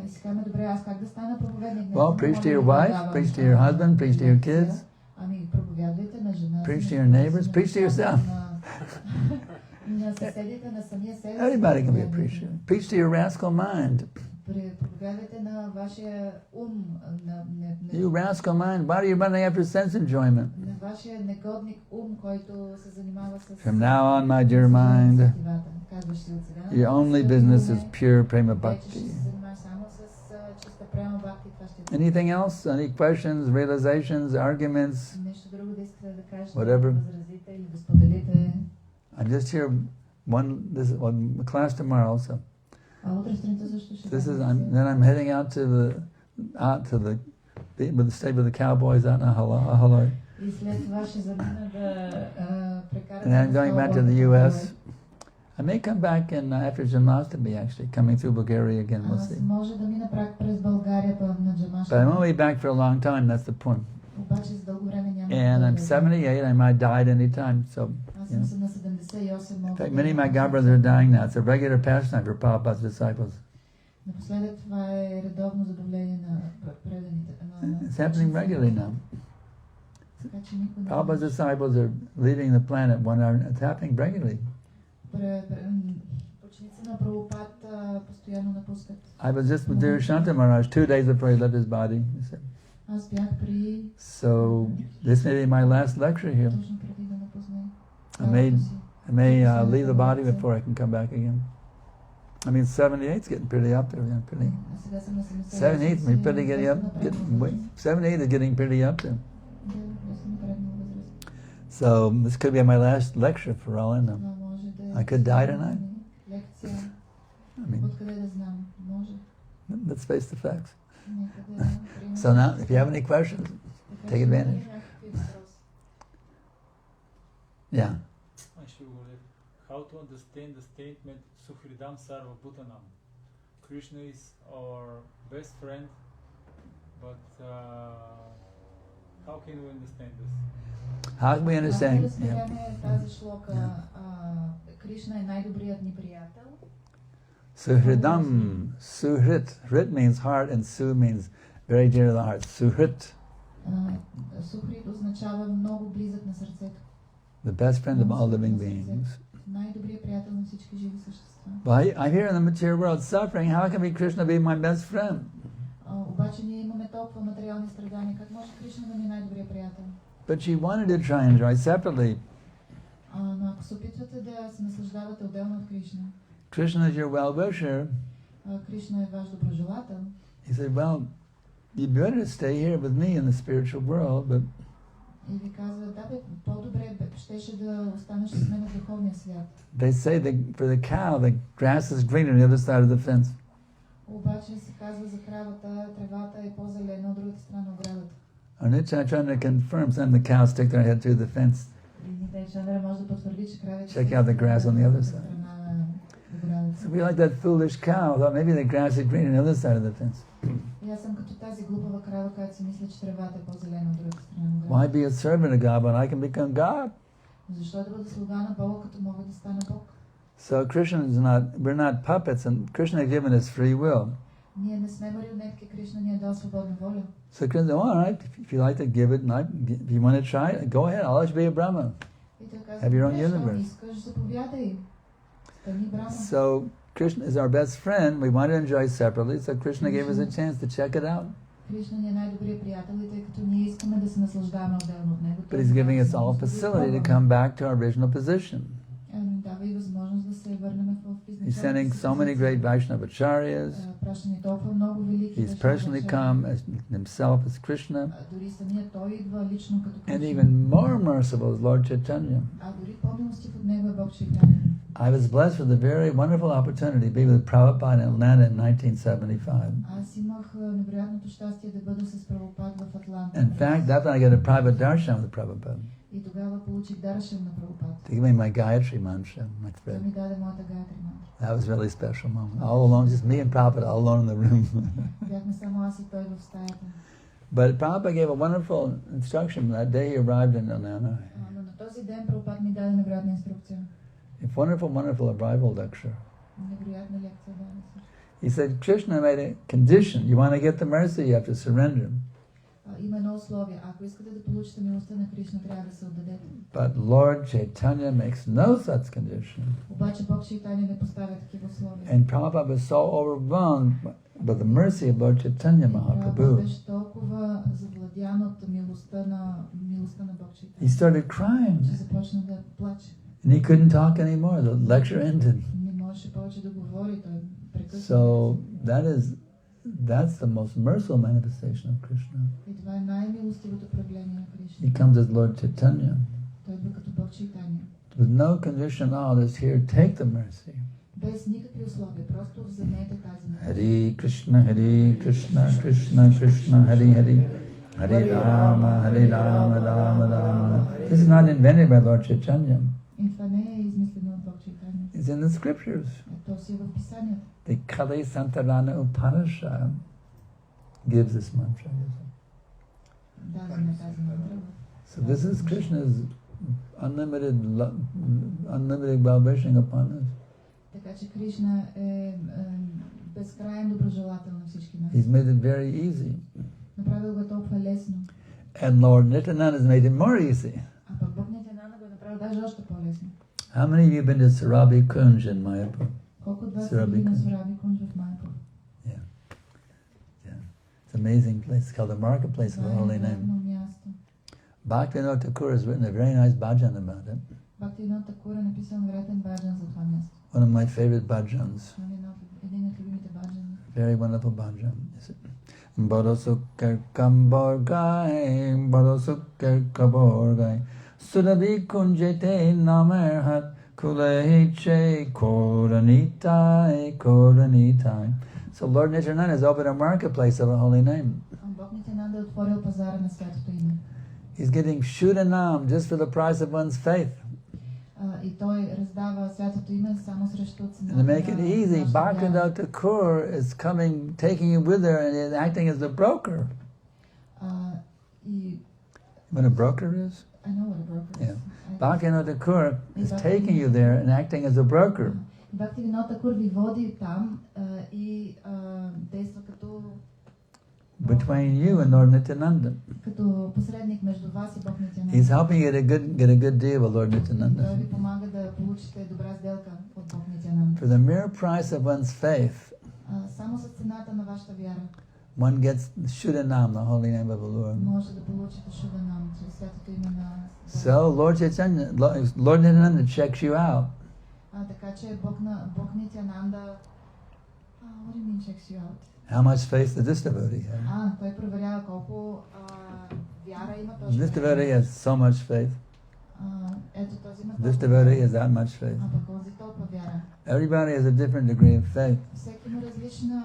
И си казваме, добре, аз как да стана проповедник? Well, preach to your wife, preach to your husband, preach to your kids, Ами, проповядвайте на жена си, preach to на your neighbors, на preach to децата, yourself. на съседите, на самия себе си. Everybody can be a проповядвайте. preacher. Preach to your rascal mind. Проповядайте на вашия ум, You rascal mind, why are you running after sense enjoyment? на вашия негодник ум, който се занимава с... From now on, my dear mind, Казваш си от сега. your only business is pure prema Вече ще bhakti. се занимаваш само с чиста према бхакти. Това ще е. Anything else? Any questions, realizations, arguments? Нещо друго да искате да кажете, Whatever. да възразите или да споделите. I'm just here class tomorrow, so А утре сутринта също ще this is. бъде. Then I'm heading out to the stay with the cowboys out in Ahaloi. И след това ще замина да прекарате. And then I'm going back to the U.S. I may come back after Janmashtami, actually, coming through Bulgaria again. We'll Аз see. може да мина през България на Джамашта. But I won't be back for a long time. That's the point. Обаче за дълго време няма. And I'm 78. I might die at any time. So, Аз you know. съм на 78. In fact, many of my godbrothers are dying now. It's a regular pastime for Prabhupada's disciples. Напоследък това е редовно задоволение на преданите. It's happening regularly now. Така че никой не... Prabhupada's disciples are leaving the planet 1 hour. It's happening regularly. Ученици на Прабхупад постоянно напускат. I was just with Dear Shanta Maharaj 2 days before he left his body. He said, Аз бях при... so this may be my last lecture here. Точно преди да напусне. I may leave the body before I can come back again. I mean, 78's getting pretty up there. Yeah, pretty. 78 is pretty getting up. 78 is getting pretty up there. So this could be my last lecture for all I know. I could die tonight. I mean, Let's face the facts. Нека да приемем So now, if you have any questions, така, take че advantage. има някакви въпроси. Yeah. How to understand the statement Suhridam Sarva Bhutanam? Krishna is our best friend, but how can we understand this? How can we Как да understand? Yeah. разберем тази шлока? Кришна е най-добрият ни приятел. Suhridam, Suhrit. Hrit means heart and Su means very dear to the heart. Suhrit, Сухрит означава много близък на сърцето. the best friend of all living На сърцето. beings. Най-добрият приятел на всички живи същества. But I hear in the material world suffering, how can be Krishna be my best friend? Обаче ние имаме толкова материални страдания. Как може Кришна да ни е най-добрият приятел? But she wanted to try and enjoy separately. Но ако се опитвате да се наслаждавате отделно от Кришна, Krishna is your well-wisher. Кришна е ваш доброжелател. He said, well, you better stay here with me in the spiritual world, but И ви казва, да бе, по-добре щеше да останеш с мен в духовния свят. they say that for the cow, the grass is greener on the other side of the fence. Обаче се казва за кравата, тревата е по-зелена от другата страна на оградата. And it's trying to confirm, some of the cows stick their head through the fence. И Нитай Чандра може да потвърди, че кравите Check out the grass on the other side. страна на оградата. So we like that foolish cow, thought maybe the grass is greener on the other side of the fence. И аз съм като тази глупава крава, която си мисля, че тревата е по-зелена от другата страна на Why оградата. be a servant of God when I can become God? Защо да бъда слуга на Бога, като мога да стана Бог? So we're not puppets, and Krishna has given us free will. Ние не сме марионетки, Кришна ни е дал свободна воля. So Krishna said, all right, if you like to give it, if you want to try it, go ahead, I'll let you be a Brahma. И той казва, Have your own добре, щом universe. искаш, заповядай. Стани Брахма. So Krishna is our best friend. We want to enjoy separately, so Krishna gave us a chance to check it out. Кришна ни е най-добрият приятел и тъй като ние искаме да се наслаждаваме отделно от него. But he's giving us all facility to come back to our original position. Дава и възможност да се върнем в He's изначалната sending си so many great позиция. Vaishnava acharyas. Праща ни толкова много велики He's personally come as himself as Krishna, Дори самият той идва лично като and Кришна. even more merciful is Lord Chaitanya. Дори по-милостив от него е Бог Чайтаня. I was blessed with a very wonderful opportunity to be with Prabhupada in Atlanta in 1975. Аз имах невероятното щастие да бъда с Прабхупад в Атланта. In fact, that's when I got a private darshan with Prabhupada. И тогава получих даршан на Прабхупад. To give me my Gayatri mantra, my Той thread. ми даде моята Гаятри мантра. That was a really special moment. All alone, just me and Prabhupada all alone in the room. Бяхме само аз и той в стаята. But Prabhupada gave a wonderful instruction that day he arrived in Atlanta. Но на този ден Прабхупад ми даде невероятна инструкция. A wonderful arrival lecture. Невероятна лекция даде. He said, Krishna made a condition. You want to get the mercy, you have to surrender. Има едно условие. Ако искате да получите милостта на Кришна, трябва да се отдадете. But Lord Chaitanya makes no such condition. Обаче Бог Чайтаня не поставя такива условия. And Prabhupada was so overwhelmed by the mercy of Lord Chaitanya Прабхупад Mahaprabhu. беше толкова завладян от милостта на Бог He Чайтаня, started crying. че започна да плаче. And he couldn't talk anymore. The lecture ended. Не можеше повече да говори, той прекъсна. So that's the most merciful manifestation of Krishna. И това е най-милостивото проявление на Кришна. He comes as Lord Chaitanya. Той идва като Бог Чайтаня. With no condition at all, just here, take the mercy. Без никакви условия, просто вземете тази милост. Hare Krishna, Krishna Krishna, Hare Hare. Hare Rama, Rama Rama. This is not invented by Lord Chaitanya. И това не е измислено от Бог Чайтаня. It's in the scriptures. То си е в Писанието. The Kali Santarana Upanishad gives this mantra. Дадена е тази мантра. So this is Krishna's unlimited well-wishing upon us. Така че Кришна е безкрайен доброжелател на всички нас. He's made it very easy. Направил го е толкова лесно. And Lord Nityananda has made it more easy. А пък Бог Нитянанда го е направил даже още по-лесно. How many of you have been to Sarabi Kunj in Mayapur? Колко от вас са били на Сураби Кунж в Майпур? Yeah. It's an amazing place. It's called the marketplace of Това the е holy невероятно name. място. Bhaktivinoda Thakur has written a very nice bhajan about it. Бхактивинода Такур е написал невероятен баджан за това място. One of my favorite bhajans. Един от любимите баджани. Very wonderful bhajan. Bodhasukar Kamborgai, Bodhasukar Kaborgai, Surabi Kunjete Namerhat, Kuleche Koranitai, Koranitai, So Lord Nityananda has opened a marketplace of the holy name. Бог Нитянанда е отворил пазара на святото име. He's giving Shudanam just for the price of one's faith. И той раздава святото име само срещу And цената to make it на easy, нашата вяра. Bhaktivinoda Thakur is coming, taking you with her and acting as a broker. И What a broker is? I know what a broker is. Yeah. Bhaktivinoda Thakur is taking you there and acting as a broker. Бхактивинода Тхакур ви води там и действа като Between you and Lord Nityananda. като посредник между вас и Бог Нитянанда. He's helping you to get a good deal with Lord Той Nityananda. ви помага да получите добра сделка от Бог Нитянанда. For the mere price of one's faith, Само с цената на вашата вяра one gets Shudanam, the holy name of the Lord. може да получите Шуданам, чрез святото име на So Lord Nityananda checks you out. така че Бог Нитянанда what do you mean checks you out? How much faith does this devotee have? Той проверява колко вяра има този This devotee has so much faith. ето този има This толкова devotee вяра. has that much faith. Пък този толкова вяра. Everybody has a different degree of faith. Всеки има различно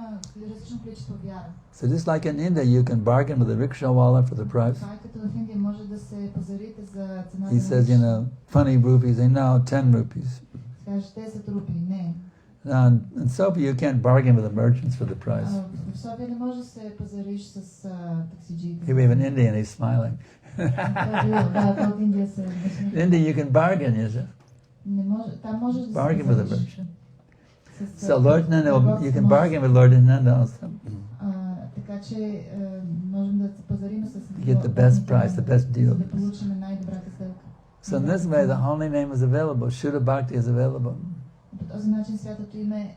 количество вяра. So just like in India, you can bargain with a rickshawala for the price. Това е като в Индия може да се пазарите за цената He says, you know, 20 rupees, and no, 10 rupees. Кажеш 10 рупии, не. In Sophia, you can't bargain with the merchants for the price. В София не може да се пазариш с таксиджиите. Here we have an Indian, he's smiling. Да, от Индия се In India, you can bargain, yes, sir? не може, там можеш да се Bargain with the пазариш. merchant. So Lord Nanda, you can bargain with Lord Nanda also. Така че можем да се пазарим с You get the best price, the best deal. да получим най-добрата сделка. So in this way, the holy name is available. Shuddha Bhakti is available. По този начин святото име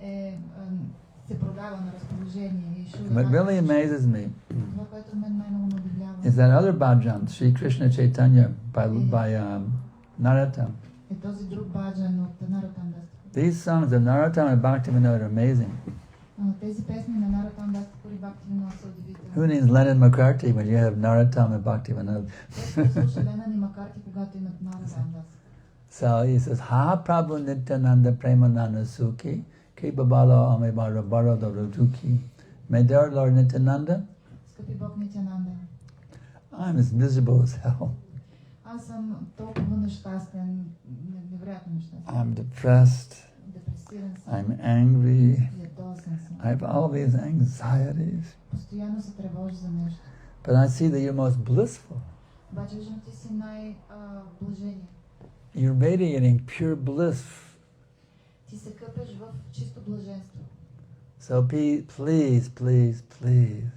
се продава на разположение. What really amazes me Това, което мен най-много ме удивлява, is that other bhajan, Sri Krishna Chaitanya, by Narottam. е този друг баджан от Наротам Даста. These songs of Narottam and Bhaktivinoda are amazing. Тези песни на Наротам Даста и Бхактивинода са Who удивителни. needs Lennon McCarthy when you have Narottam and Bhaktivinoda? Слуша Ленън и Макарти, когато имат Наротам Даста. So he says, Ha Prabhu Nityananda Premananda Sukhi, Kripabala Amebara Barada Ruduki. May dear Lord Nityananda, Скъпи Бог Нитянанда, I'm as miserable as hell. аз съм толкова нещастен, невероятно нещастен. I'm depressed. Депресиран съм, I'm angry. ядосен съм. I have all these anxieties. Постоянно се тревожа за нещо. But I see that you're most blissful. Обаче виждам, ти си най-блажение. You're radiating pure bliss. Ти се къпеш в чисто блаженство. So please, please, please,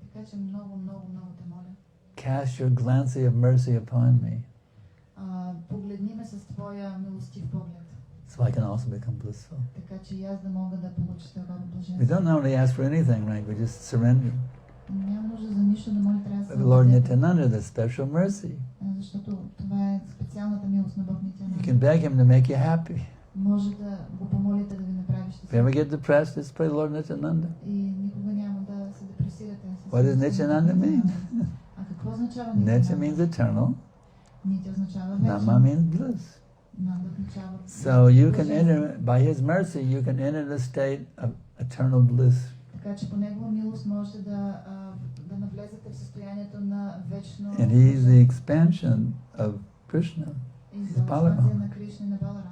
Така че много, много, много те моля. cast your glancing of mercy upon me, Погледни ме с твоя милостив поглед. so I can also become blissful. Така че и аз да мога да получа това We блаженство. don't normally ask for anything, right? We just surrender. Няма нужда за нищо да моля, трябва да се But Lord отдадете. Nityananda, the special mercy. Защото това е специалната милост на Бог You Нитянанда. can beg him to make you happy. Може да го помолите да ви направи If you ever щастлив. get depressed, just pray Lord Nityananda. И никога няма да се депресирате. с What does милостта на Nityananda Бог mean? Нитянанда. А какво означава Nitya Нитянанда? means eternal. Нитя означава Nama вечно. means bliss. Нанда означава So you can блаженство. enter, by his mercy, you can enter the state of eternal bliss. Така че по негова милост можете да навлезете в състоянието на вечно And he's the expansion of Krishna. и he's за Balaram. експанзия на Кришна и на Баларам.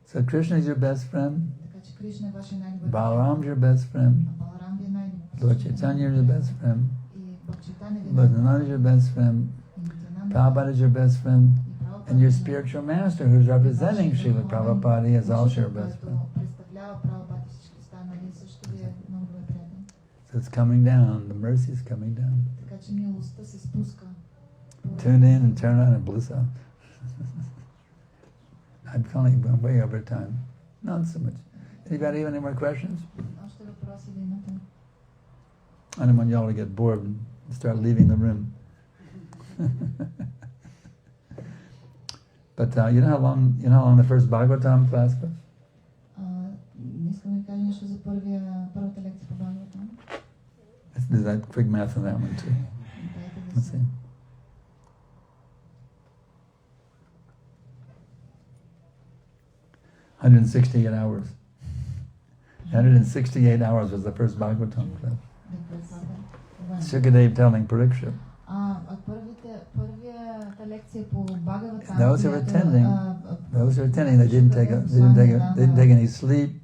So Krishna is your best friend. Така че Кришна е вашия най-добър Balaram is your best friend. а Баларам ви е най-добър. Lord Chaitanya is your best friend. И Бог Чайтаня ви е Lord най-добър. Nityananda is your best friend. И Нитянанда Prabhupada is your best friend. и Прабхупада And your е spiritual master who's representing Srila Prabhupada, he is also your best friend. който представлява Прабхупада и всички останали, също ви е много добър приятел. So it's coming down, the mercy is coming down. Така че милостта се спуска. Tune in and turn on and bliss out. I'm calling I'm way over time. Not so much. Anybody have any more questions? Още въпроси да имате? I don't want y'all to get bored and start leaving the room. But you know how long the first Bhagavatam class was? Не искам да ви кажа нещо за първата лекция по Бхагаватам. Let's do that quick math on that one too. Дайте да Let's се... see. 168 hours. 168 hours was the first Bhagavatam class. Sukadev telling Parikshit. Първията лекция по Бхагавад. Those who were attending, they didn't take any sleep.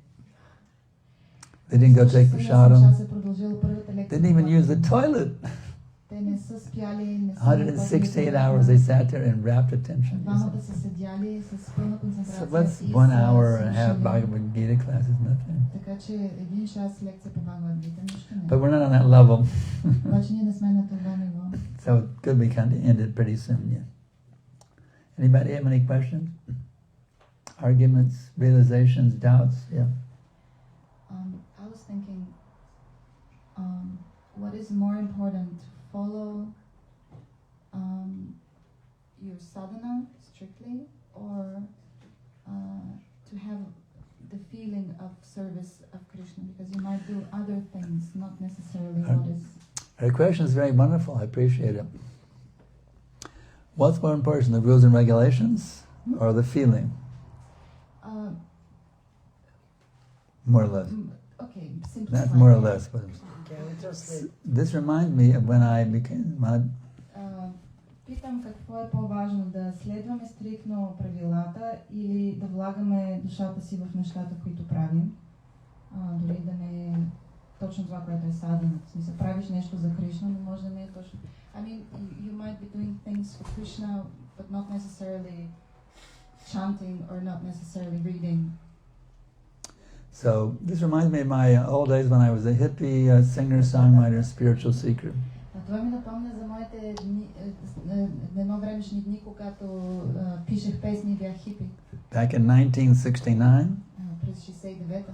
They didn't go take prasadam. They didn't even use the toilet. 168 hours they sat there in rapt attention. So what's 1 hour and a half Bhagavad Gita class is nothing. But we're not on that level. So it could be kind of ended pretty soon, yeah. Anybody have any questions? Arguments, realizations, doubts? Yeah. I was thinking, what is more important, follow your sadhana strictly, or to have the feeling of service of Krishna? Because you might do other things, not necessarily what is... Your question is very wonderful. I appreciate it. What's more important, the rules and regulations or the feeling? More or less. Okay, That's more or less. But this reminds me of when I became... Питам какво е по-важно, да следваме стриктно правилата или да влагаме душата си в нещата, които правим, дори да не е точно това, което е садено. В смисъл, правиш нещо за Кришна, но може да не е точно. I mean, you might be doing things for Krishna, but not necessarily chanting or not necessarily reading. So this reminds me of my old days when I was a hippie singer, songwriter, spiritual seeker. Това ми напомня за моите едно времешни дни, когато пишех песни и бях хипи. Back in 1969. През 69-та.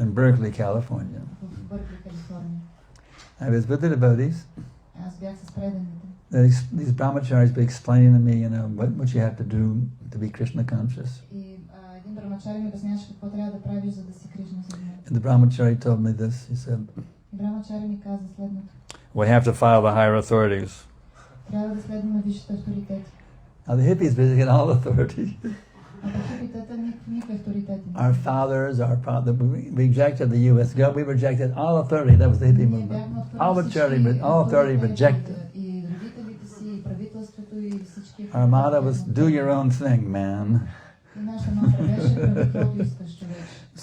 In Berkeley, California. В Бъркли, Калифорния. I was with the devotees. Аз бях с преданите. These brahmacharis be explaining to me, what you have to do to be Krishna conscious. И един брамачари ми обясняваше какво трябва да правиш, за да си Кришна съзнат. And the brahmachari told me this. He said, И брамачари ми каза следното. We have to follow the higher authorities. Трябва да следваме висшите авторитети. Now the hippies basically had all authority. Our fathers, we rejected the U.S. government. We rejected all authority. That was the hippie movement. All authority rejected. Our motto was, do your own thing, man.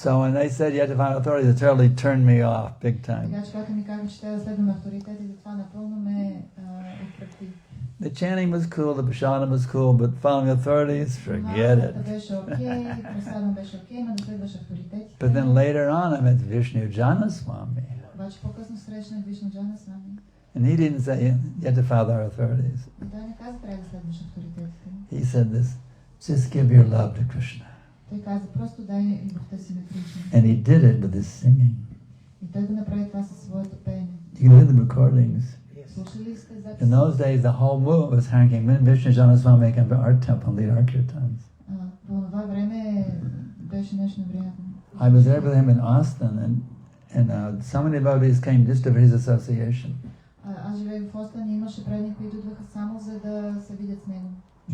So when they said you had to follow authority, it totally turned me off big time. The chanting was cool, the prasadam was cool, but following authorities, forget it. But then later on I met Vishnu Janaswami. And he didn't say you have to follow our authorities. He said this, just give your love to Krishna. And he did it with his singing. You can hear the recordings. In those days, the whole movement was hanging. When Vishnu Janaswami came to our temple and lead our kirtans. I was there with him in Austin, and so many devotees came just for his association.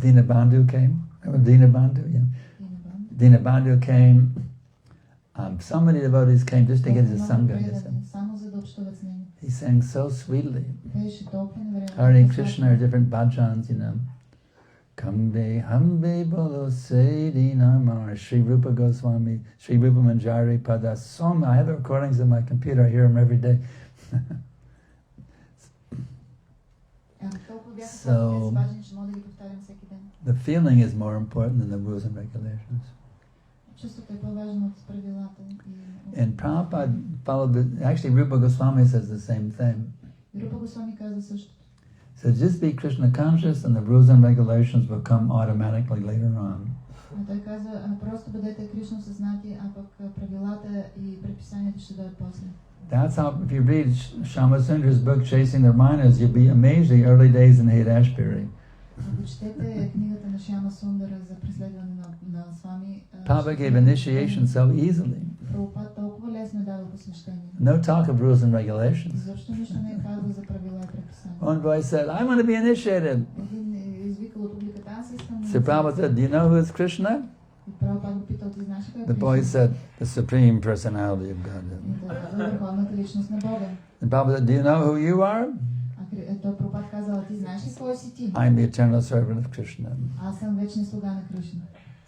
Dina Bandhu came. Remember Dina Bandhu? Yeah. Dina Bandhu came. So many devotees came just to get his sangha. He sang so sweetly. Hare Krishna or different bhajans, Kambe Hambe Bolo Sedi Namar Sri Rupa Goswami, Sri Rupa Manjari Pada. I have the recordings in my computer. I hear them every day. So the feeling is more important than the rules and regulations. And Prabhupada followed actually Rupa Goswami says the same thing. So just be Krishna conscious and the rules and regulations will come automatically later on. That's how, if you read Shama Sundar's book, Chasing the Ramayanas, you'll be amazed at the early days in Haight-Ashbury. Prabhupada gave initiation so easily. No talk of rules and regulations. One boy said, I want to be initiated. So Prabhupada said, do you know who is Krishna? попитал, ти знаеш ли кой е The boy Кришна? said, the Supreme Personality of Godhead. И той каза върховната личност на Бога. And Prabhupada said, do you know who you are? Той Прабхупад казал, ти знаеш ли кой си ти? I'm the eternal servant of Krishna. Аз съм вечният слуга на Кришна.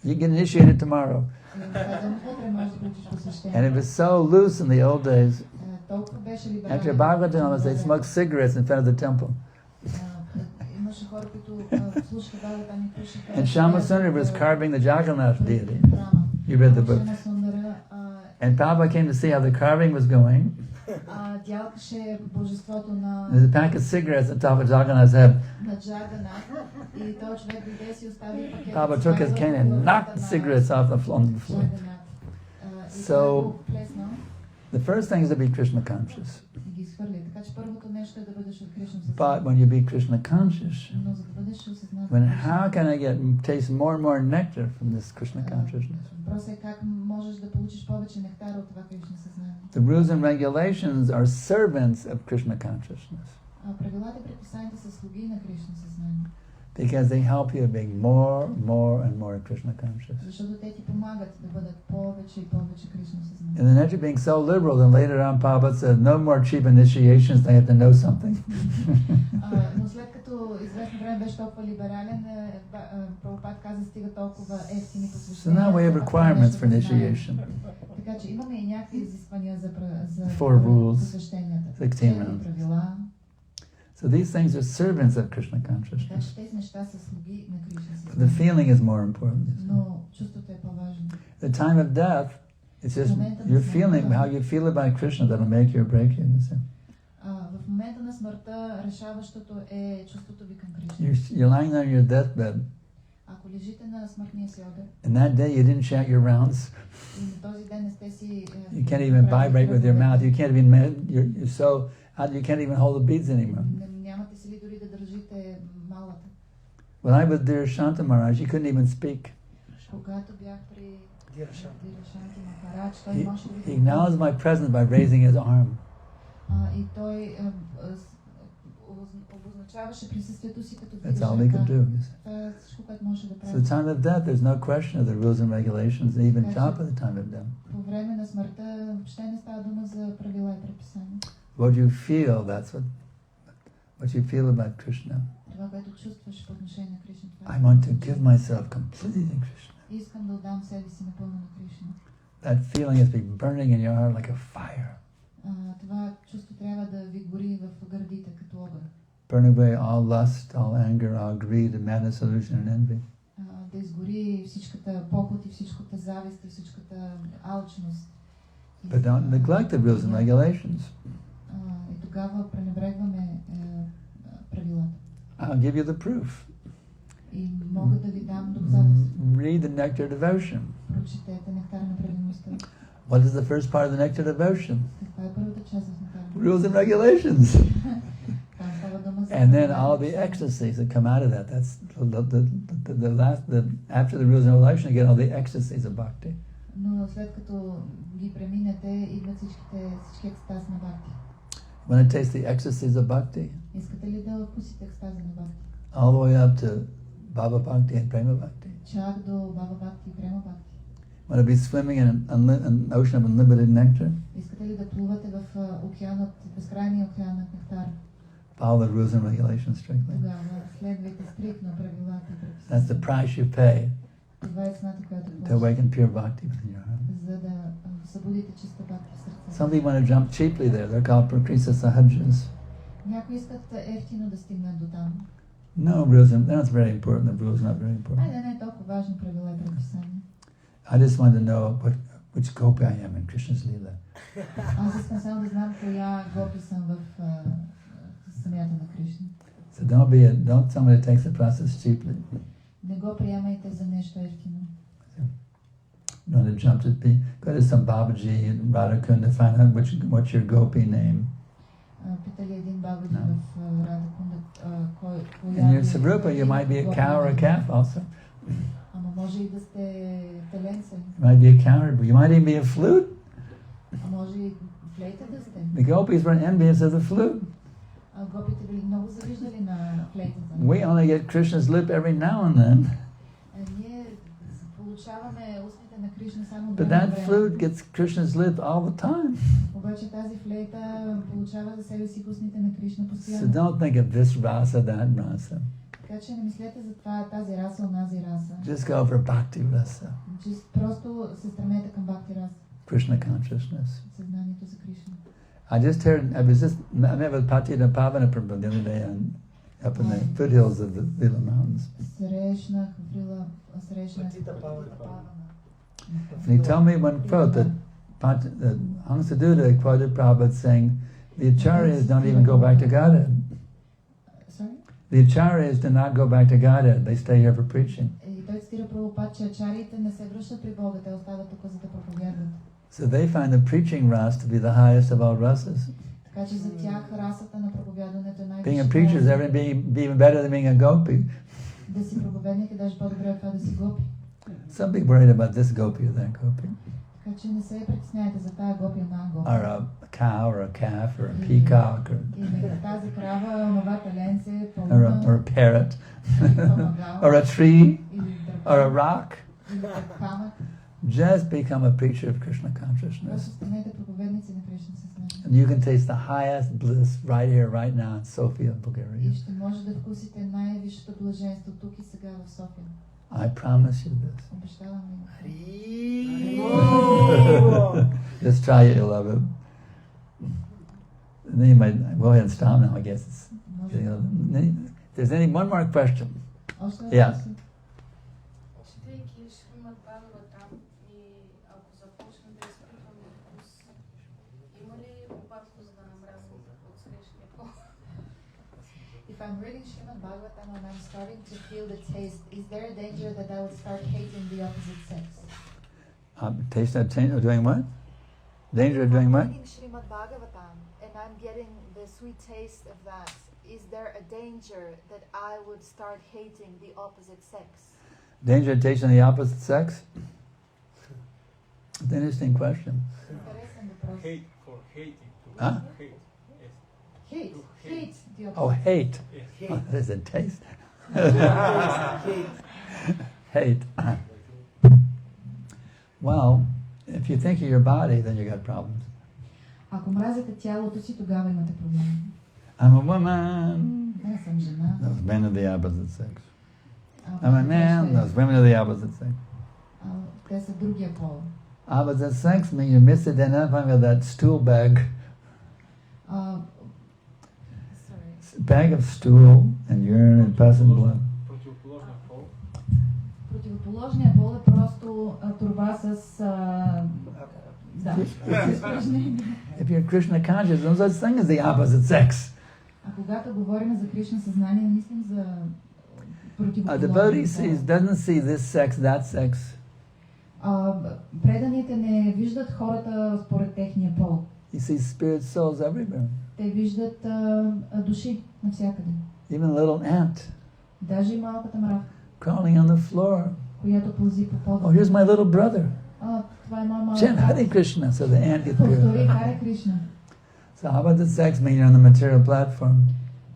You get initiated tomorrow. И казвам, утре можеш да получиш And посвещение. it was so loose in the old days. Толкова беше After либерален. Bhagavatam, they smoked cigarettes in front of the temple. Имаше хора, които слушаха Бхагаватам и пушеха. And Shama Sundar was carving the Jagannath deity. храма. You read the book. Шама Сундара And Prabhupada came to see how the carving was going. дялкаше божеството на There's a pack of cigarettes on top of Jagannath's head. Джаганат и той човек дойде си остави пакет. Prabhupada took his cane and knocked the cigarettes off on the floor. So, the first thing is to be Krishna conscious. ги изхвърли. Така че първото нещо е да бъдеш от Кришна But съзнание. when you be Krishna conscious, Но за да бъдеш осъзнат. when how can I taste more and more nectar from this Krishna consciousness? Въпросът е как можеш да получиш повече нектар от това Кришна съзнание. The rules and regulations are servants of Krishna consciousness Правилата и предписанията са слуги на Кришна съзнание. because they help you being more and more Krishna conscious. Защото те ти помагат да бъдат повече и повече Кришна съзнание. And then after being so liberal, then later on Prabhupada said, no more cheap initiations, they have to know something. Но след като известно време беше толкова либерален, Прабхупад каза, стига толкова ефтини So посвещения. now we have requirements for initiation. Така че имаме и някакви изисквания за Four rules, посвещенията. 16 Четири rounds. правила. So these things are servants of Krishna Така consciousness. че тези неща са слуги на Кришна The съзнание. feeling is more important. Но чувството е по-важно. The time of death, it's just your feeling, how you feel about Krishna that'll make you or break you. You see? В момента на смъртта решаващото е чувството ви към Кришна. You're lying on your deathbed, Ако лежите на смъртния си одер and that day you didn't chant your rounds. и на този ден не сте си... You can't even vibrate with your mouth. You can't even, you're so, you can't even hold the beads anymore. Нямате сили дори да държите малата. When I was with dear Shanta Maharaj, he couldn't even speak. Когато бях при Дирашанти Махарадж, той He, може he acknowledged my presence by raising his arm. и той обозначаваше присъствието си като That's all he could do. You see. Това е всичко, което може да So прави. the time of death, there's no question of the rules and regulations, even top of the time of death. По време на смъртта въобще не става дума за правила и предписания. What you feel, that's what you feel about Krishna. Това, което чувстваш по отношение на Кришна. I want to give myself completely to Krishna. Искам да отдам себе си напълно на Кришна. That feeling has been burning in your heart like a fire. Това чувство трябва да ви гори в гърдите като огън. Burn away all lust, all anger, all greed, and madness, illusion, and envy. Да изгори всичката похот и всичката завист и всичката алчност. But don't neglect the rules and regulations. И тогава пренебрегваме правилата. I'll give you the proof. И мога да ви дам доказателство. Read the Nectar Devotion. Прочетете Нектар на преданността. What is the first part of the Nectar Devotion? Каква е първата част в Нектар? Rules and regulations. Там става дума за And then all the ecstasies that come out of that. That's the last. After the rules and regulations, you get all the ecstasies of bhakti. Но след като ги преминете, идват всички екстаз на бхакти. Want to taste the ecstasies of bhakti? Искате ли да вкусите екстаза на бхакти? All the way up to Bhava Bhakti and Prema Bhakti. Чак до Бхава Бхакти и Према Бхакти. Want to be swimming in an ocean of unlimited nectar? Искате ли да плувате в океанът, безкрайния океан на нектар? Follow the rules and regulations strictly. Тогава следвайте стриктно правилата и That's the предписанията. price you pay Това е цената, която to плащате, awaken pure bhakti within your heart. за да събудите чиста бхакти в сърцето. Some people want to jump cheaply there. They're called prakrisa sahajras. Някои искат ефтино да стигнат до там. No rules, that's very important. The rules are not very important. Айде, не е толкова важно правила и предписания. I just want to know which gopi I am in Krishna's Leela. Аз искам само да знам коя гопи съм в самята на Кришна. So don't somebody takes the process cheaply. Не го приемайте за нещо ефтино. You want to jump to go to some Babaji in Radhakund to find out what's your gopi name. Питали един бабаджи в Радакунда, коя In your Sarupa, you might be a cow or a calf also. Ама може и да сте теленце. You might be a cow, but you might even be a flute. А може и флейта да сте. The gopis were envious of the flute. Гопите били много завиждали на флейтата. We only get Krishna's lip every now and then. Ние получаваме устните на Кришна Кришна само от But време на that време. flute gets Krishna's lip all the time. Обаче тази флейта получава за себе си устните на Кришна So постоянно. don't think of this rasa, that rasa. Така че не мислете за това, тази раса, онази раса. Just go for bhakti rasa, Просто се стремете към бхакти раса, Krishna consciousness. съзнанието за Кришна. I met with Patita Pavana Prabhu the other day up in the foothills of the Lila Mountains. Срещнах Патита Павана. And he told me one quote that Hamsaduta quoted Prabhupada saying, the acharyas don't even go back to Godhead. Sorry? The acharyas do not go back to Godhead. They stay here for preaching. И той цитира Прабхупад, че ачариите не се връщат при Бога, те остават тук за да проповядват. So they find the preaching ras to be the highest of all rasas. Така че за тях расата на проповядването е Being a най-висша. preacher is even better than being a gopi. Да си проповедник е даже по-добре от това да си гопи. Some people worried about this gopi or that gopi. Така че не се притесняйте за тая гопи, она гопи. Or a cow or a calf or a peacock Или тази крава, онова теленце, or пълна, a parrot памагал, or a tree или or a дърпа, rock. или камък. Just become a preacher of Krishna consciousness. Просто станете проповедници на Кришна съзнание. And you can taste the highest bliss right here, right now in Sofia, И Bulgaria. ще може да вкусите най-висшето блаженство тук и сега в София. I promise you this. Обещавам ви. Just try it, you'll love it. And then you might go ahead and stop now, I guess. If there's one more question. Още Yeah. Четейки Шримад Бхагаватам и ако започна да изпитвам вкус, има ли опасност да намразим от срещния пол? If I'm reading Srimad Bhagavatam and I'm starting to feel the taste, is there a danger that I would start hating the opposite sex? Taste that change of doing what? Danger of doing what? I'm reading Srimad Bhagavatam and I'm getting the sweet taste of that. Is there a danger that I would start hating the opposite sex? Danger of tasting the opposite sex? It's an interesting question. Интересен въпрос. Hate for hating. To Huh? hate. Yes. Hate. Hate the opposite. Oh, hate. Yes. Oh, that is a taste. Hate. Well, if you think of your body, then you got problems. Ако мразите тялото си, тогава имате проблеми. I'm a woman. Не съм жена. Those men of the opposite sex. А, I'm a man. ще- Those women of the opposite sex. Те са другия пол. Opposite sex means you're misidentifying with that stool bag. Sorry. Bag of stool and urine and pus and blood. Противоположния пол. Противоположният пол е просто турба с... да. If you're Krishna conscious, there's no such thing as the opposite sex. А когато говорим за Кришна съзнание, не мислим за A противоположния devotee пол. doesn't see this sex, that sex. Преданите не виждат хората според техния пол. He sees spirit souls everywhere. Те виждат души навсякъде. Even a little ant Даже и малката мравка, crawling on the floor. която пълзи по пода. Oh, here's my little brother. Това е мама. Chant Hare Krishna, so the ant gets Повтори purified. Харе Кришна. So opposite sex means you're on the material platform.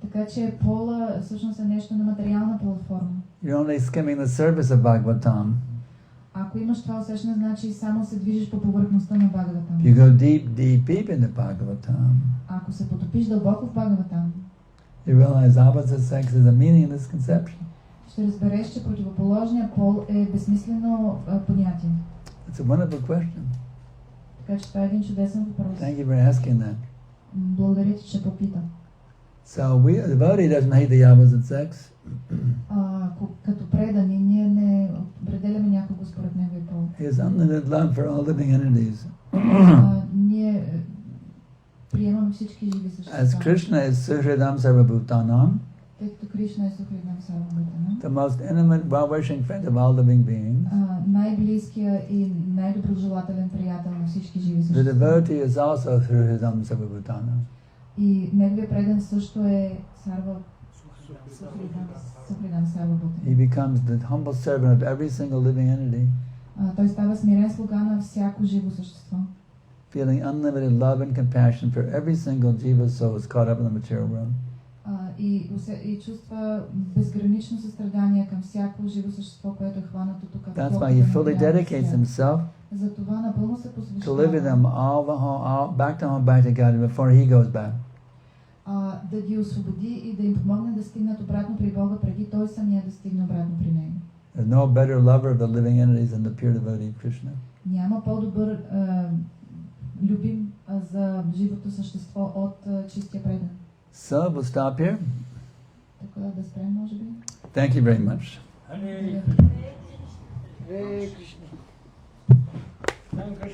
Така че пола всъщност е нещо на материална платформа. You're only skimming the surface of Bhagavatam. Ако имаш това усещане, значи само се движиш по повърхността на Бхагаватам. You go deep, deep, deep into Bhagavatam. Ако се потопиш дълбоко в Бхагаватам, You realize opposite sex is a meaningless conception. ще разбереш, че противоположният пол е безсмислено понятие. It's a wonderful question. Така че това е един чудесен въпрос. Thank you for asking that. Благодаря ти, че попита. So a devotee doesn't hate the opposite sex. Като предани, ние не определяме някого според неговия пол. He has unlimited love for all living entities. Ние приемаме всички живи As същества. Krishna is Suhridam Sarvabhutanam, Тъй като Кришна е Сухридам Сарвабхутанам, the most intimate, well-wishing friend of all living beings, най-близкия и най-доброжелателен приятел на всички живи the същества. devotee is also Suhridam Sarvabhutanam. И неговия предан също е Сухридам Сарвабхутанам. He becomes the humble servant of every single living entity, Той става смирен слуга на всяко живо същество. feeling unlimited love and compassion for every single jiva soul is caught up in the material realm. И чувства безгранично състрадание към всяко живо същество, което е хванато тук. That's why he fully dedicates himself Затова напълно се to посвещава live with them back to home, back to God before he goes back. Да ги освободи и да им помогне да стигнат обратно при Бога, преди той самия да стигне обратно при него. There's no better lover of the living entities than the pure devotee of Krishna. Няма по-добър любим за живото същество от чистия предан. So we'll stop here. Така да спрем, може би. Thank you very much. Hare Krishna. Санкаршан.